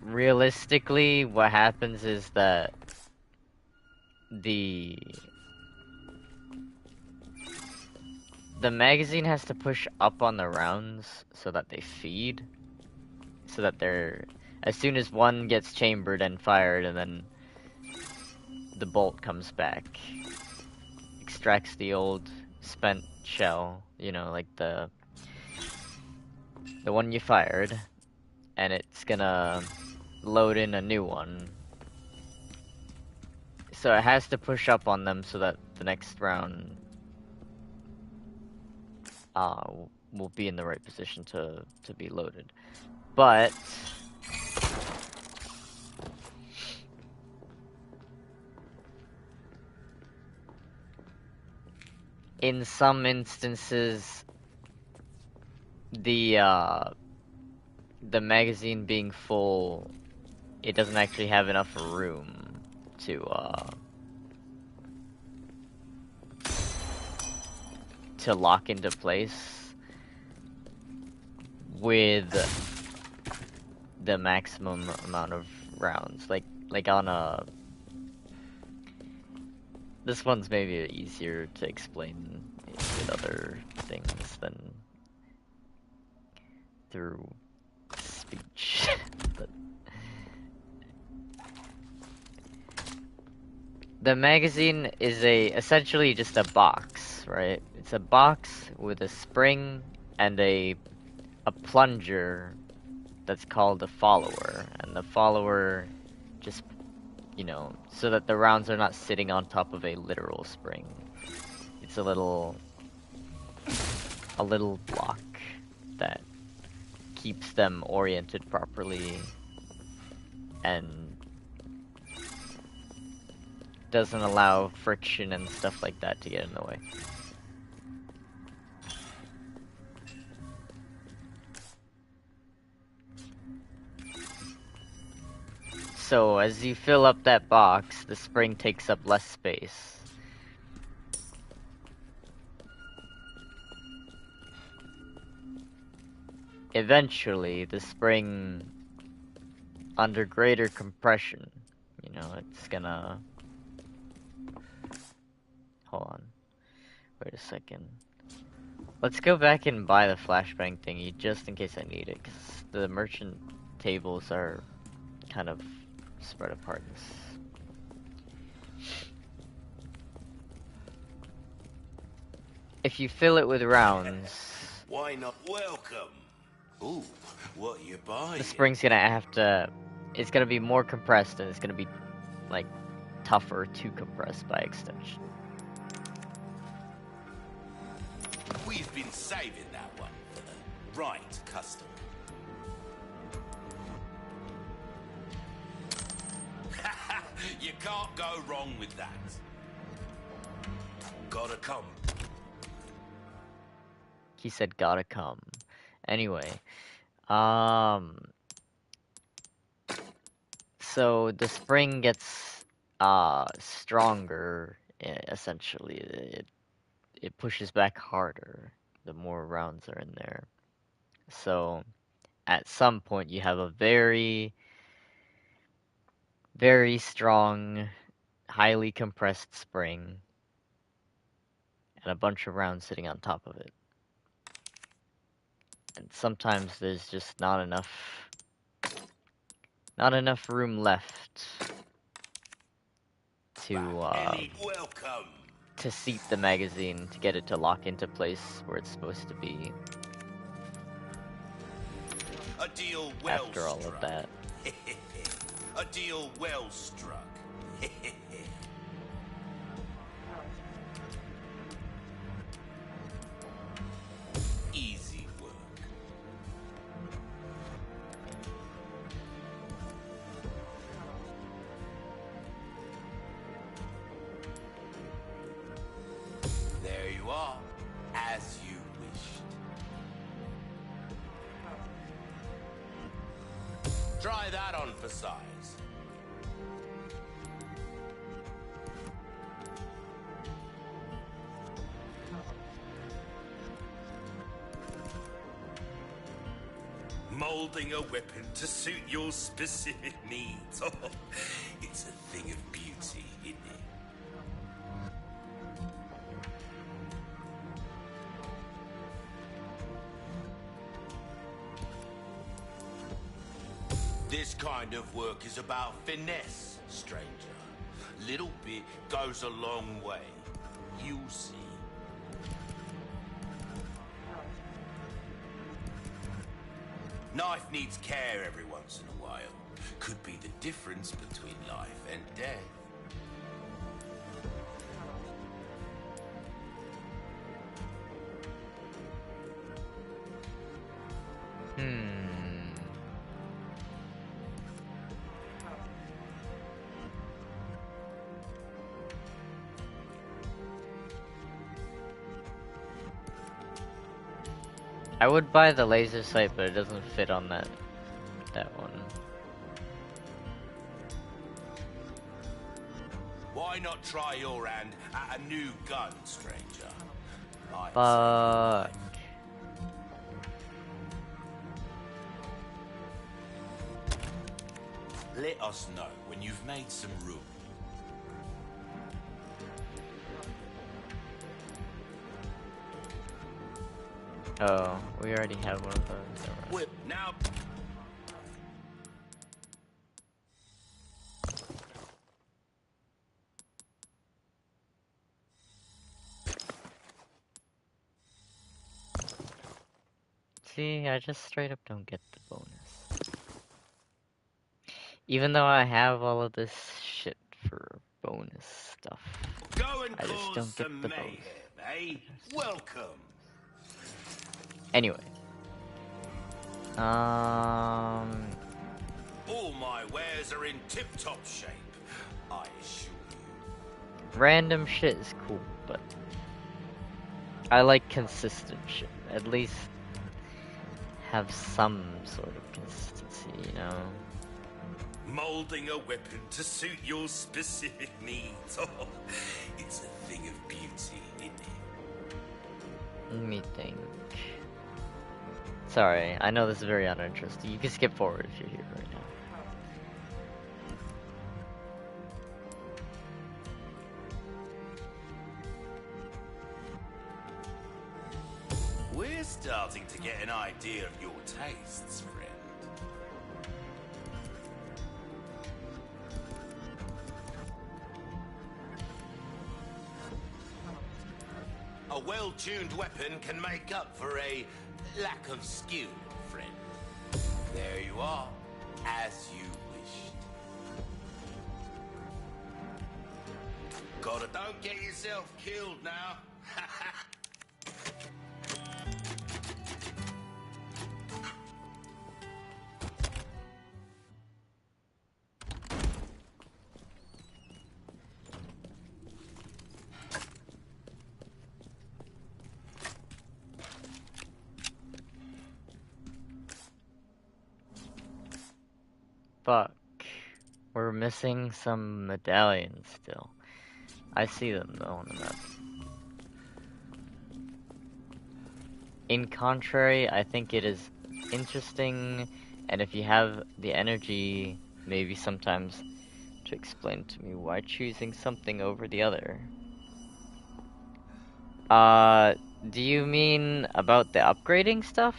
realistically what happens is that the magazine has to push up on the rounds so that they feed, so that they're, as soon as one gets chambered and fired, and then the bolt comes back, extracts the old spent shell, you know, like the one you fired, and it's gonna load in a new one. So it has to push up on them so that the next round will be in the right position to be loaded. But in some instances, the magazine being full, it doesn't actually have enough room to lock into place with the maximum amount of rounds. Like on a, this one's maybe easier to explain with other things than through speech. But the magazine is essentially just a box, right? It's a box with a spring and a plunger that's called a follower, and the follower just, you know, so that the rounds are not sitting on top of a literal spring. It's a little block that keeps them oriented properly and doesn't allow friction and stuff like that to get in the way. So as you fill up that box, the spring takes up less space. Eventually, the spring, under greater compression, you know, it's gonna... Hold on. Wait a second. Let's go back and buy the flashbang thingy just in case I need it, because the merchant tables are kind of spread apart. If you fill it with rounds,
Why not? Welcome. Ooh, what you buying?
the spring's gonna have to... It's gonna be more compressed, and it's gonna be, like, tougher to compress by extension.
We've been saving that one for the right customer. You can't go wrong with that. Gotta come.
He said gotta come. Anyway, so the spring gets stronger, essentially. It pushes back harder the more rounds are in there. So at some point you have a very, very strong, highly compressed spring and a bunch of rounds sitting on top of it. And sometimes there's just not enough room left to seat the magazine, to get it to lock into place where it's supposed to be.
A deal well
After all
struck.
of that.
A deal well struck. Easy work. There you are, as you wished. Try that on for size. Molding a weapon to suit your specific needs. Oh, it's a thing of beauty, isn't it? This kind of work is about finesse, stranger. Little bit goes a long way. You'll see. Knife needs care every once in a while. Could be the difference between life and death.
I would buy the laser sight, but it doesn't fit on that one.
Why not try your hand at a new gun, stranger?
Fuck.
Let us know when you've made some room.
Oh, we already have one of those.
Whip now.
See, I just straight up don't get the bonus. Even though I have all of this shit for bonus stuff,
Go and
I just
cause
don't get
some
the
mayhem,
bonus.
eh? Welcome.
Anyway.
All my wares are in tip-top shape, I assure you.
Random shit is cool, but I like consistent shit. At least have some sort of consistency, you know?
Molding a weapon to suit your specific needs. Oh, it's a thing of beauty, isn't it?
Let me think. Sorry, I know this is very uninteresting. You can skip forward if you're here right now.
We're starting to get an idea of your tastes, friend. A well-tuned weapon can make up for a lack of skill, friend. There you are, as you wished. Gotta don't get yourself killed now.
Fuck. We're missing some medallions still. I see them though on the map. In contrary, I think it is interesting, and if you have the energy, maybe sometimes, to explain to me why choosing something over the other. Do you mean about the upgrading stuff?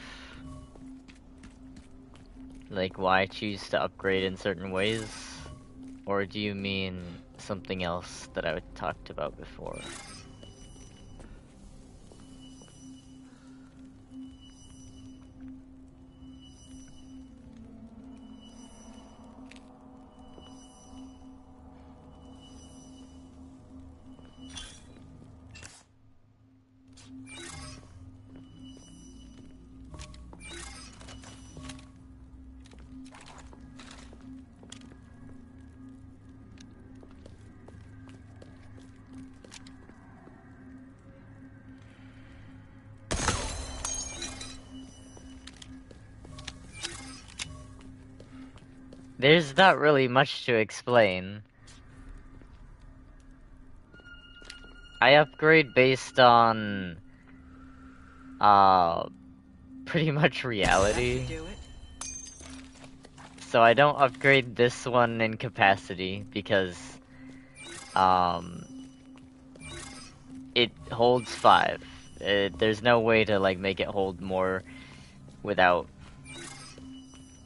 Like why choose to upgrade in certain ways? Or do you mean something else that I talked about before? There's not really much to explain. I upgrade based on pretty much reality. So I don't upgrade this one in capacity because it holds 5. There's no way to like make it hold more without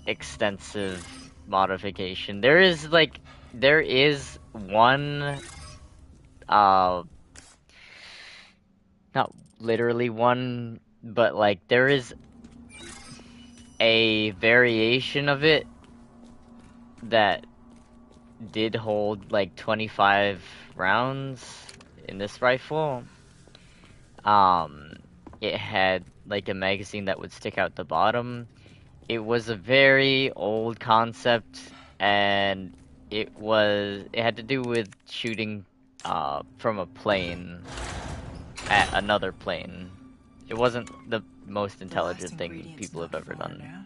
extensive modification. There is one not literally one, but like there is a variation of it that did hold like 25 rounds in this rifle. It had like a magazine that would stick out the bottom. It was a very old concept, and it had to do with shooting from a plane at another plane. It wasn't the most intelligent thing people have ever done.
Now.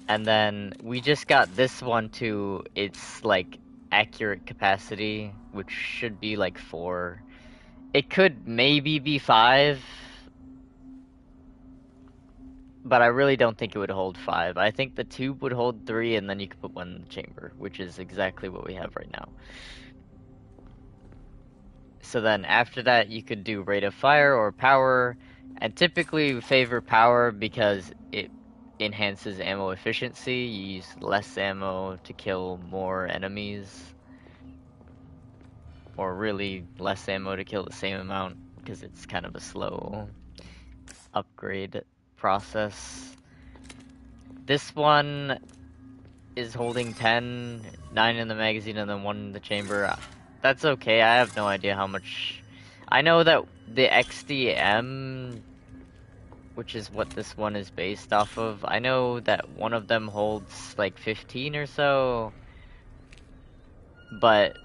And then we just got this one to its like accurate capacity, which should be like 4. It could maybe be 5, but I really don't think it would hold 5. I think the tube would hold 3, and then you could put one in the chamber, which is exactly what we have right now. So then after that, you could do rate of fire or power, and typically we favor power because it enhances ammo efficiency. You use less ammo to kill more enemies, or really less ammo to kill the same amount because it's kind of a slow upgrade process. This one is holding 10, 9 in the magazine and then 1 in the chamber. That's okay, I have no idea how much. I know that the XDM, which is what this one is based off of, I know that one of them holds like 15 or so, but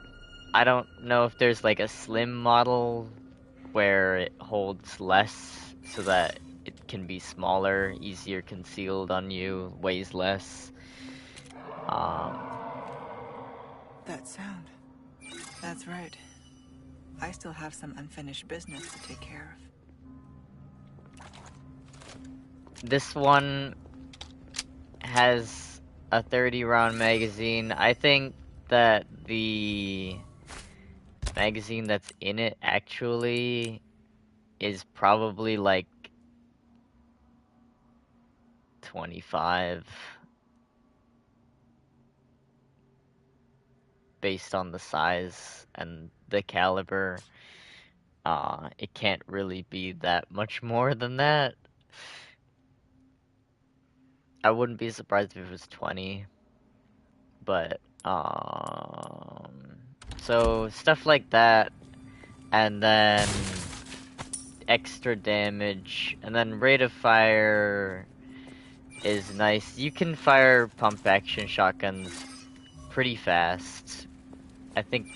I don't know if there's like a slim model where it holds less so that it can be smaller, easier concealed on you, weighs less.
That sound. That's right. I still have some unfinished business to take care of.
This one has a 30-round magazine. I think that the magazine that's in it actually is probably like 25 based on the size and the caliber. It can't really be that much more than that. I wouldn't be surprised if it was 20, but so stuff like that, and then extra damage, and then rate of fire is nice. You can fire pump action shotguns pretty fast. I think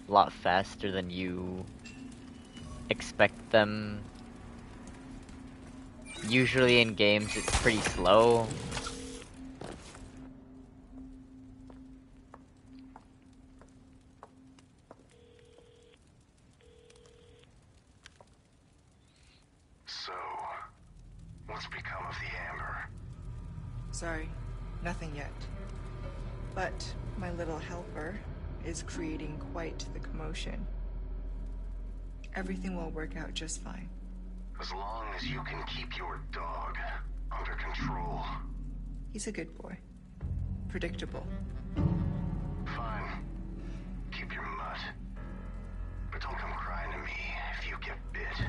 a lot faster than you expect them. Usually in games it's pretty slow.
So, what's become of the Amber?
Sorry, nothing yet. But my little helper is creating quite the commotion. Everything will work out just fine.
As long as you can keep your dog under control.
He's a good boy. Predictable.
Fine. Keep your mutt. But don't come crying to me if you get bit.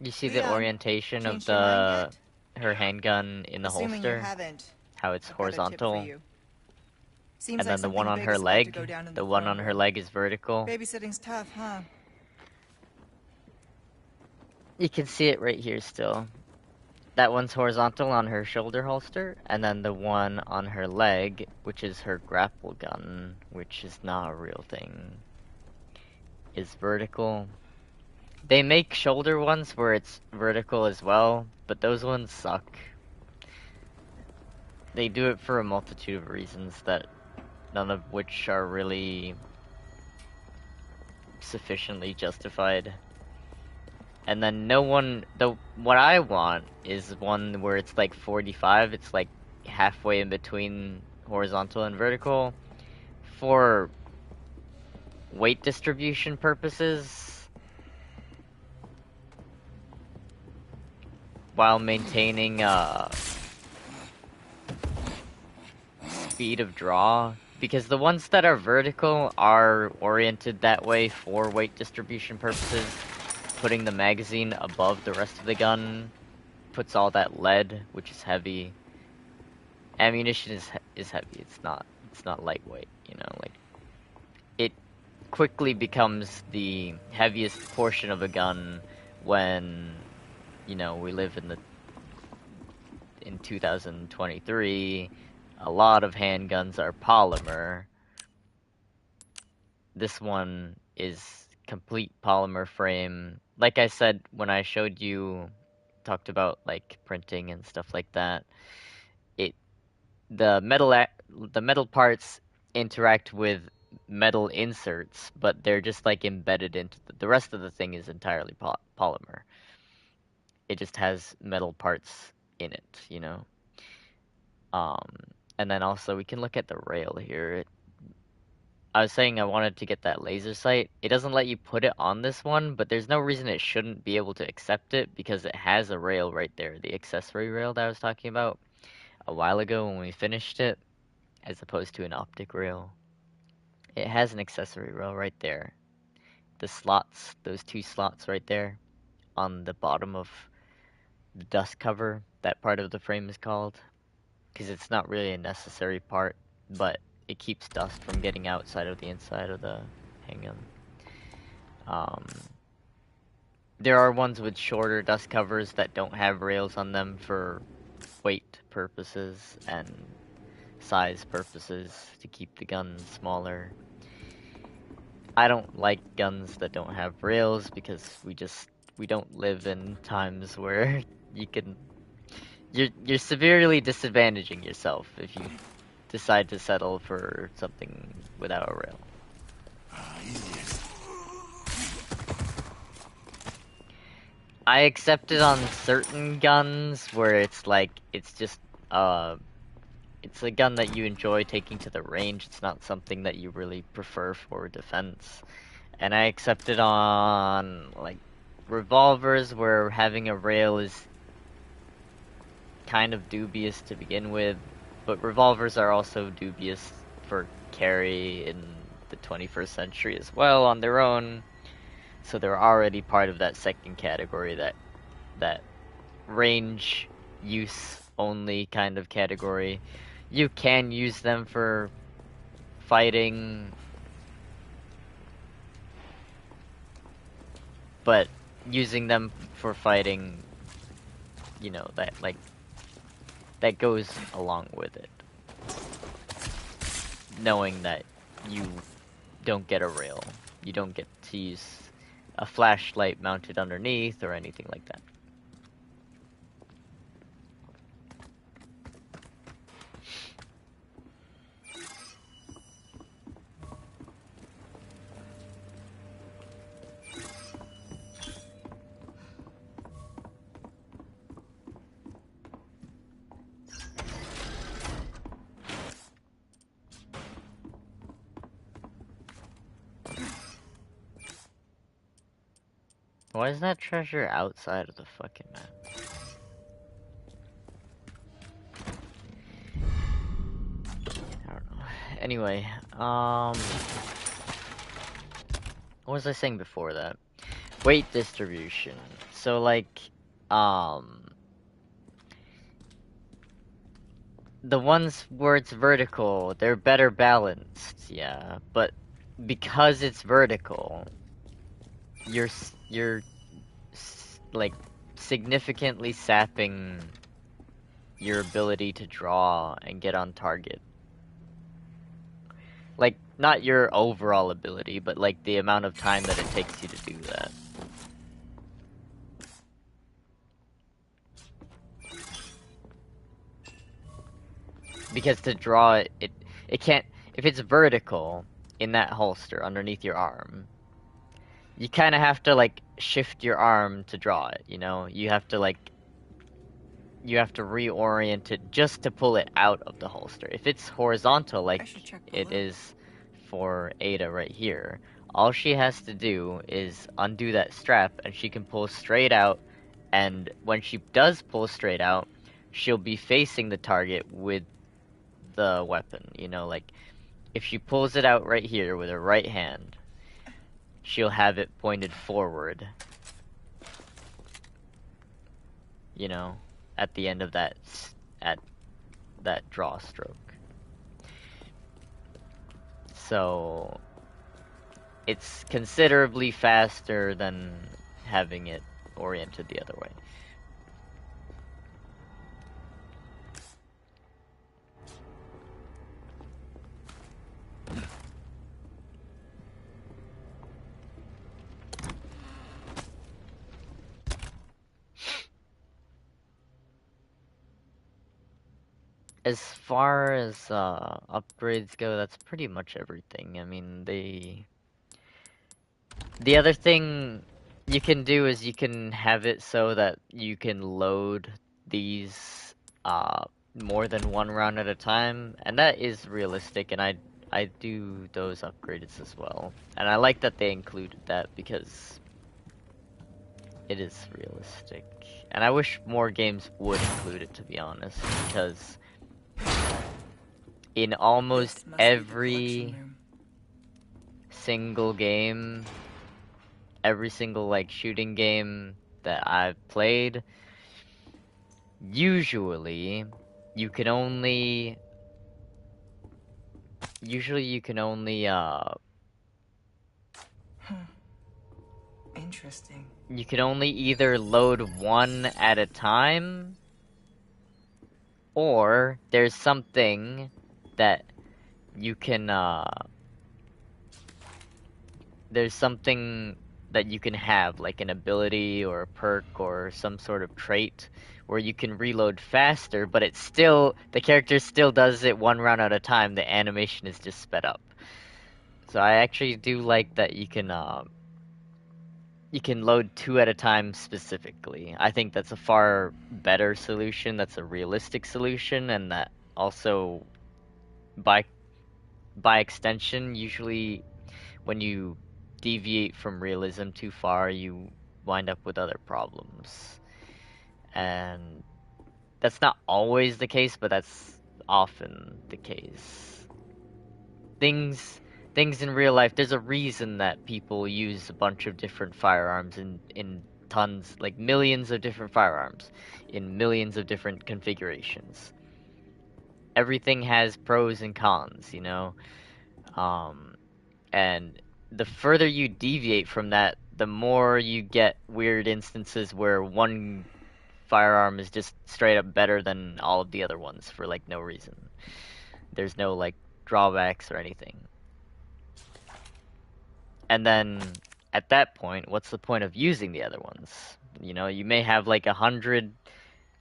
You see the
Leon,
orientation of
changed your mind
her handgun in the
Assuming you
holster?
haven't,
How it's
I've got a tip for
horizontal,
you. Seems
and
like
then the one
something
on
big
her
is about to
leg,
go down in
the one
farm
on her
world.
leg is vertical.
Babysitting's tough, huh?
You can see it right here still. That one's horizontal on her shoulder holster, and then the one on her leg, which is her grapple gun, which is not a real thing, is vertical. They make shoulder ones where it's vertical as well, but those ones suck. They do it for a multitude of reasons that none of which are really sufficiently justified. And then what I want is one where it's like 45, it's like halfway in between horizontal and vertical for weight distribution purposes while maintaining speed of draw, because the ones that are vertical are oriented that way for weight distribution purposes. Putting the magazine above the rest of the gun puts all that lead, which is heavy. Ammunition is heavy. It's not lightweight, you know, like it quickly becomes the heaviest portion of a gun when, you know, we live in 2023. A lot of handguns are polymer. This one is complete polymer frame. Like I said when I showed you, talked about like printing and stuff like that, the metal parts interact with metal inserts, but they're just like embedded into the rest of the thing is entirely polymer. It just has metal parts in it, you know. Um, and then also we can look at the rail here. I was saying I wanted to get that laser sight. It doesn't let you put it on this one, but there's no reason it shouldn't be able to accept it because it has a rail right there, the accessory rail that I was talking about a while ago when we finished it, as opposed to an optic rail. It has an accessory rail right there. The slots, those two slots right there on the bottom of the dust cover, that part of the frame is called, because it's not really a necessary part, but it keeps dust from getting outside of the inside of the handgun. there are ones with shorter dust covers that don't have rails on them for weight purposes and size purposes to keep the gun smaller. I don't like guns that don't have rails because we don't live in times where you're severely disadvantaging yourself if you decide to settle for something without a rail. I accept it on certain guns where it's like it's just it's a gun that you enjoy taking to the range. It's not something that you really prefer for defense. And I accept it on like revolvers where having a rail is kind of dubious to begin with, but revolvers are also dubious for carry in the 21st century as well on their own. So they're already part of that second category, that range use only kind of category. You can use them for fighting, but using them for fighting, you know, that goes along with it. Knowing that you don't get a rail, you don't get to use a flashlight mounted underneath or anything like that. Why is that treasure outside of the fucking map? I don't know. Anyway, what was I saying before that? Weight distribution. So like, the ones where it's vertical, they're better balanced, yeah, but because it's vertical, you're like significantly sapping your ability to draw and get on target. Like, not your overall ability, but like the amount of time that it takes you to do that. Because to draw it, it can't, if it's vertical in that holster underneath your arm, you kind of have to like shift your arm to draw it, you know? You have to reorient it just to pull it out of the holster. If it's horizontal like it is for Ada right here, all she has to do is undo that strap and she can pull straight out, and when she does pull straight out, she'll be facing the target with the weapon, you know, like if she pulls it out right here with her right hand, she'll have it pointed forward, you know, at the end of that draw stroke. So it's considerably faster than having it oriented the other way. As far as upgrades go, that's pretty much everything. I mean, the other thing you can do is you can have it so that you can load these more than one round at a time, and that is realistic, and I do those upgrades as well. And I like that they included that because it is realistic. And I wish more games would include it, to be honest, because in almost every single game, every single like shooting game that I've played, usually you can only
Interesting.
You can only either load one at a time, or there's something that you can, there's something that you can have, like an ability or a perk or some sort of trait, where you can reload faster, but it's still, the character still does it one round at a time, the animation is just sped up. So I actually do like that you can load two at a time specifically. I think that's a far better solution, that's a realistic solution, and that also, by extension, usually when you deviate from realism too far, you wind up with other problems. And that's not always the case, but that's often the case. Things in real life, there's a reason that people use a bunch of different firearms in tons, like millions of different firearms in millions of different configurations. Everything has pros and cons, you know? And the further you deviate from that, the more you get weird instances where one firearm is just straight up better than all of the other ones for like no reason. There's no like drawbacks or anything. And then at that point, what's the point of using the other ones? You know, you may have like 100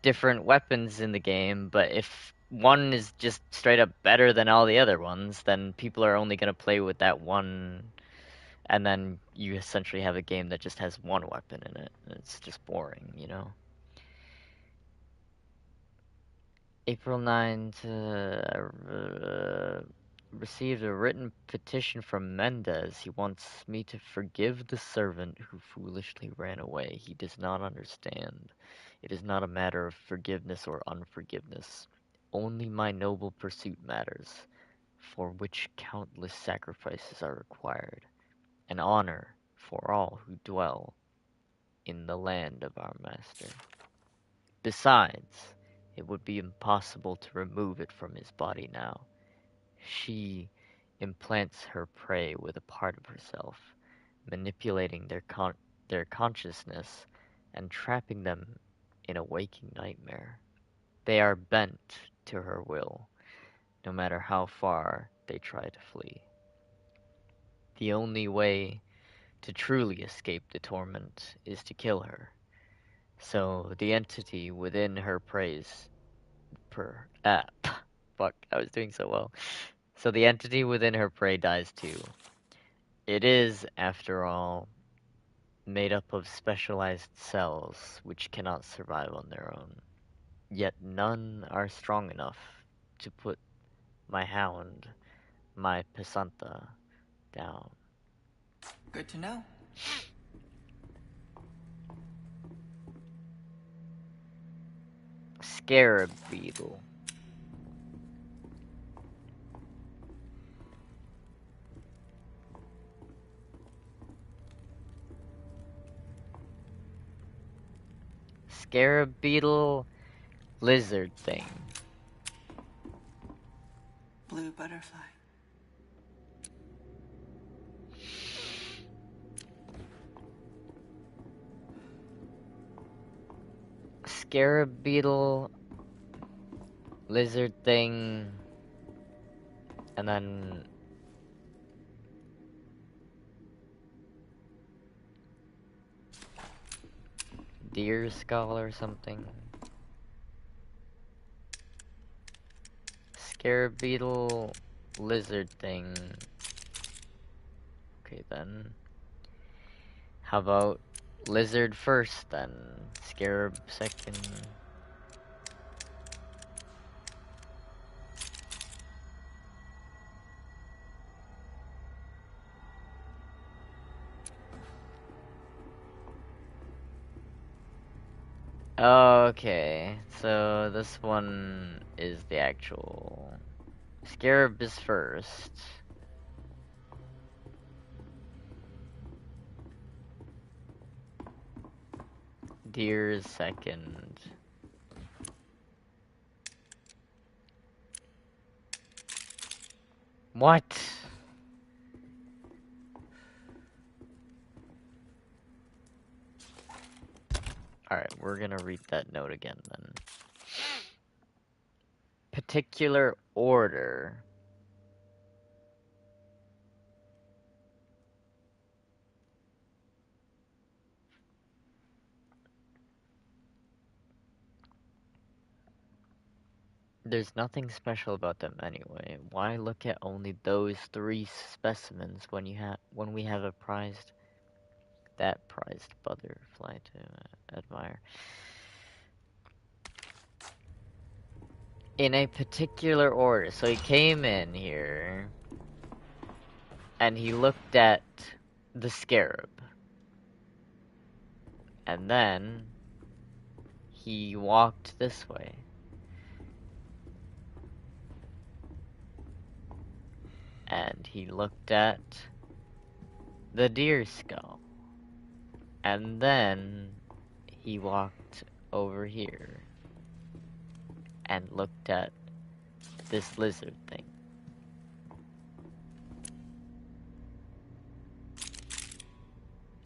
different weapons in the game, but if one is just straight up better than all the other ones, then people are only going to play with that one, and then you essentially have a game that just has one weapon in it. It's just boring, you know? April 9th, received a written petition from Mendez. He wants me to forgive the servant who foolishly ran away. He does not understand. It is not a matter of forgiveness or unforgiveness. Only my noble pursuit matters, for which countless sacrifices are required, and honor for all who dwell in the land of our master. Besides, it would be impossible to remove it from his body now. She implants her prey with a part of herself, manipulating their consciousness and trapping them in a waking nightmare. They are bent to her will, no matter how far they try to flee. The only way to truly escape the torment is to kill her. So the entity within her fuck, I was doing so well. So the entity within her prey dies too. It is, after all, made up of specialized cells which cannot survive on their own. Yet none are strong enough to put my hound, my Pisantha, down.
Good to know.
Scarab beetle. Scarab beetle lizard thing.
Blue butterfly.
Scarab beetle lizard thing, and then deer skull or something. Scarab beetle lizard thing. Okay then. How about lizard first then? Scarab second. Okay, so this one is the actual... Scarab is first. Deer is second. What? Alright, we're gonna read that note again then. Particular order. There's nothing special about them anyway. Why look at only those 3 specimens when we have a prized butterfly to admire? In a particular order. So he came in here and he looked at the scarab. And then he walked this way. And he looked at the deer skull. And then he walked over here and looked at this lizard thing.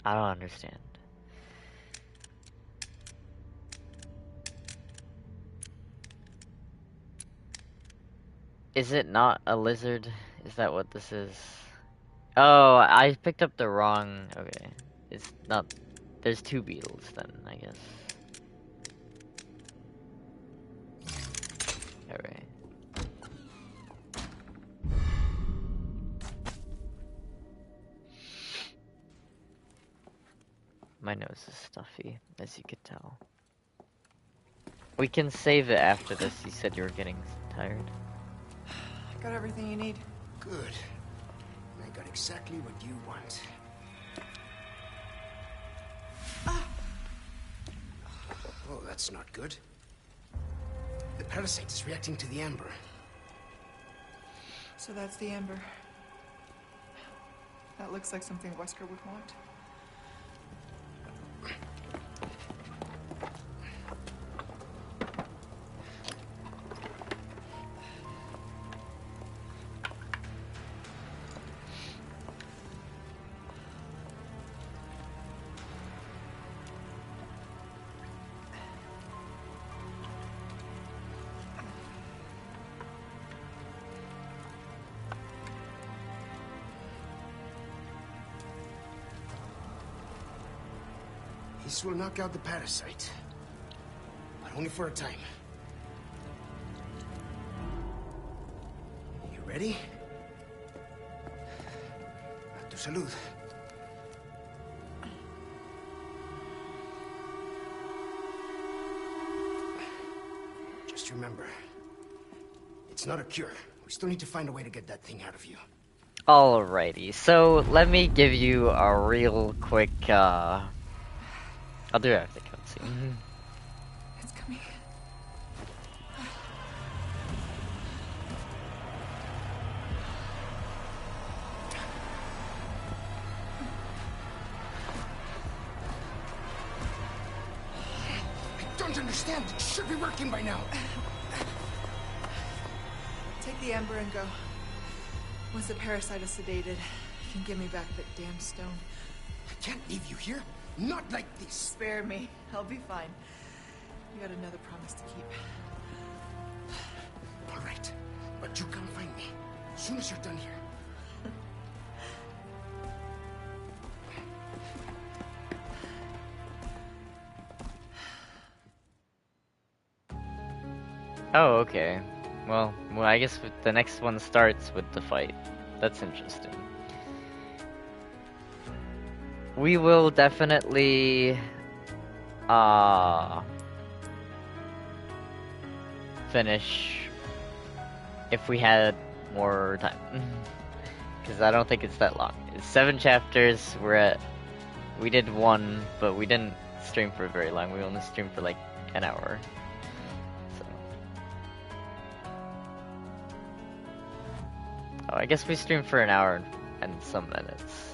I don't understand. Is it not a lizard? Is that what this is? Oh, I picked up the wrong... Okay. It's not... There's 2 beetles then, I guess. Alright. My nose is stuffy, as you could tell. We can save it after this. You said you were getting tired.
I got everything you need.
Good. I got exactly what you want. Oh, that's not good. The parasite is reacting to the amber.
So that's the amber. That looks like something Wesker would want.
This will knock out the parasite. But only for a time. You ready? A tu salud. Just remember, it's not a cure. We still need to find a way to get that thing out of you.
Alrighty, so let me give you a real quick, I'll do it after the cutscene.
It's coming.
I don't understand. It should be working by now.
Take the amber and go. Once the parasite is sedated, you can give me back that damn stone.
I can't leave you here. Not like this.
Spare me. I'll be fine. You got another promise to keep.
All right, but you come find me as soon as you're done here.
Oh, okay. Well, I guess the next one starts with the fight. That's interesting. We will definitely finish if we had more time. Because I don't think it's that long. It's 7 chapters. We did 1, but we didn't stream for very long. We only streamed for like an hour. So. Oh, I guess we streamed for an hour and some minutes.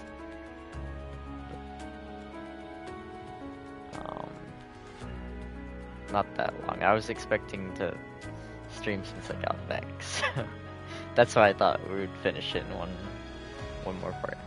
Not that long. I was expecting to stream since I got back, so that's why I thought we would finish it in one more part.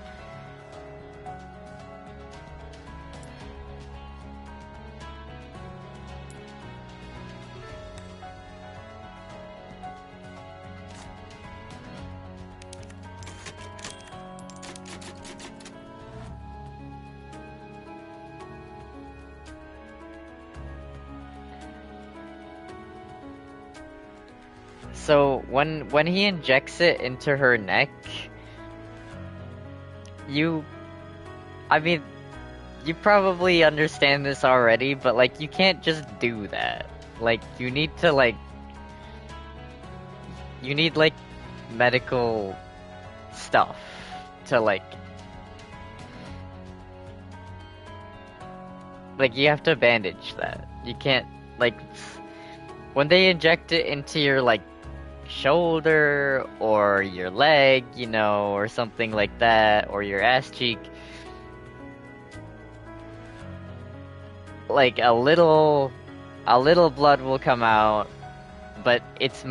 So when he injects it into her neck, I mean, you probably understand this already, but like you can't just do that. Like you need to you need like medical stuff to like you have to bandage that. You can't like when they inject it into your like shoulder or your leg, you know, or something like that, or your ass cheek. Like a little blood will come out, but it's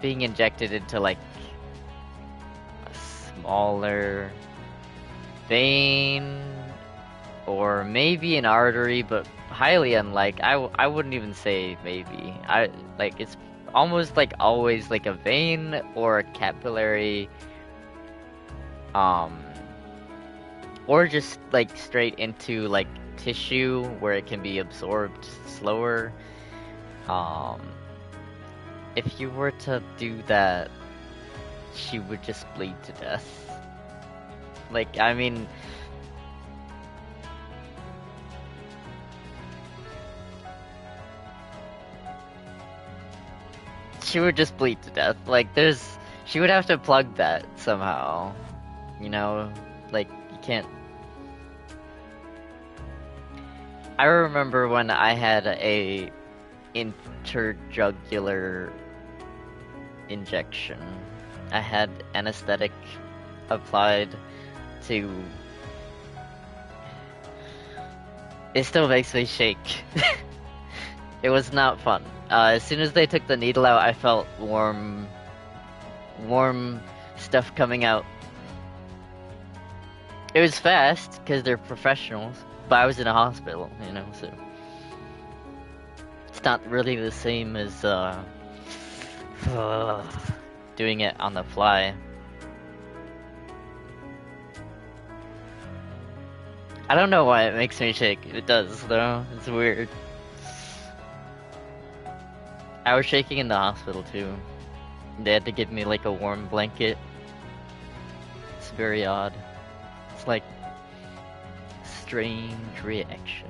being injected into like a smaller vein or maybe an artery, but highly unlike. I wouldn't even say maybe. It's almost like always like a vein or a capillary, or just like straight into like tissue where it can be absorbed slower. If you were to do that, she would just bleed to death. Like, I mean, she would just bleed to death. Like, she would have to plug that somehow. You know? Like, you can't. I remember when I had a interjugular injection. I had anesthetic applied to. It still makes me shake. It was not fun. As soon as they took the needle out, I felt warm stuff coming out. It was fast, because they're professionals, but I was in a hospital, you know, so. It's not really the same as, doing it on the fly. I don't know why it makes me shake. It does, though. It's weird. I was shaking in the hospital, too. They had to give me, like, a warm blanket. It's very odd. It's like strange reaction.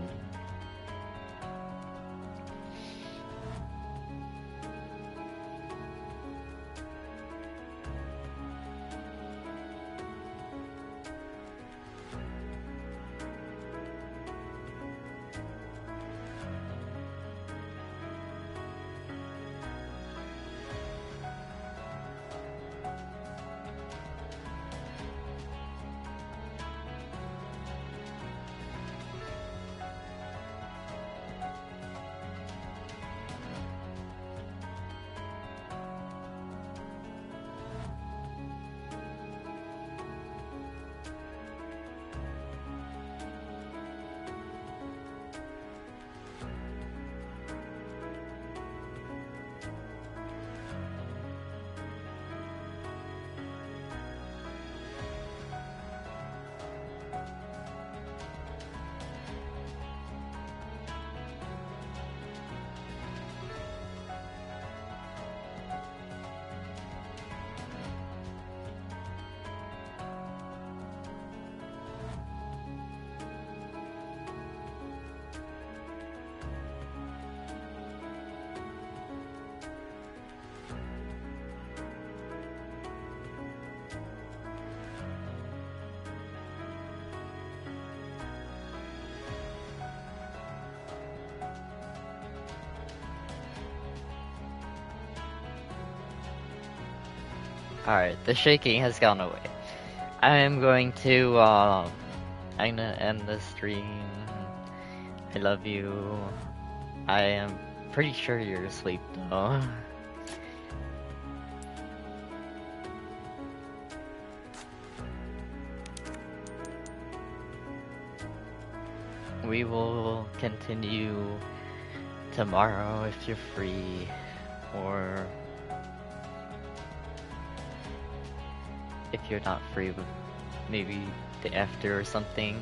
Alright, the shaking has gone away. I am going to, I'm gonna end the stream. I love you. I am pretty sure you're asleep, though. We will continue tomorrow if you're free, or if you're not free, maybe the after or something.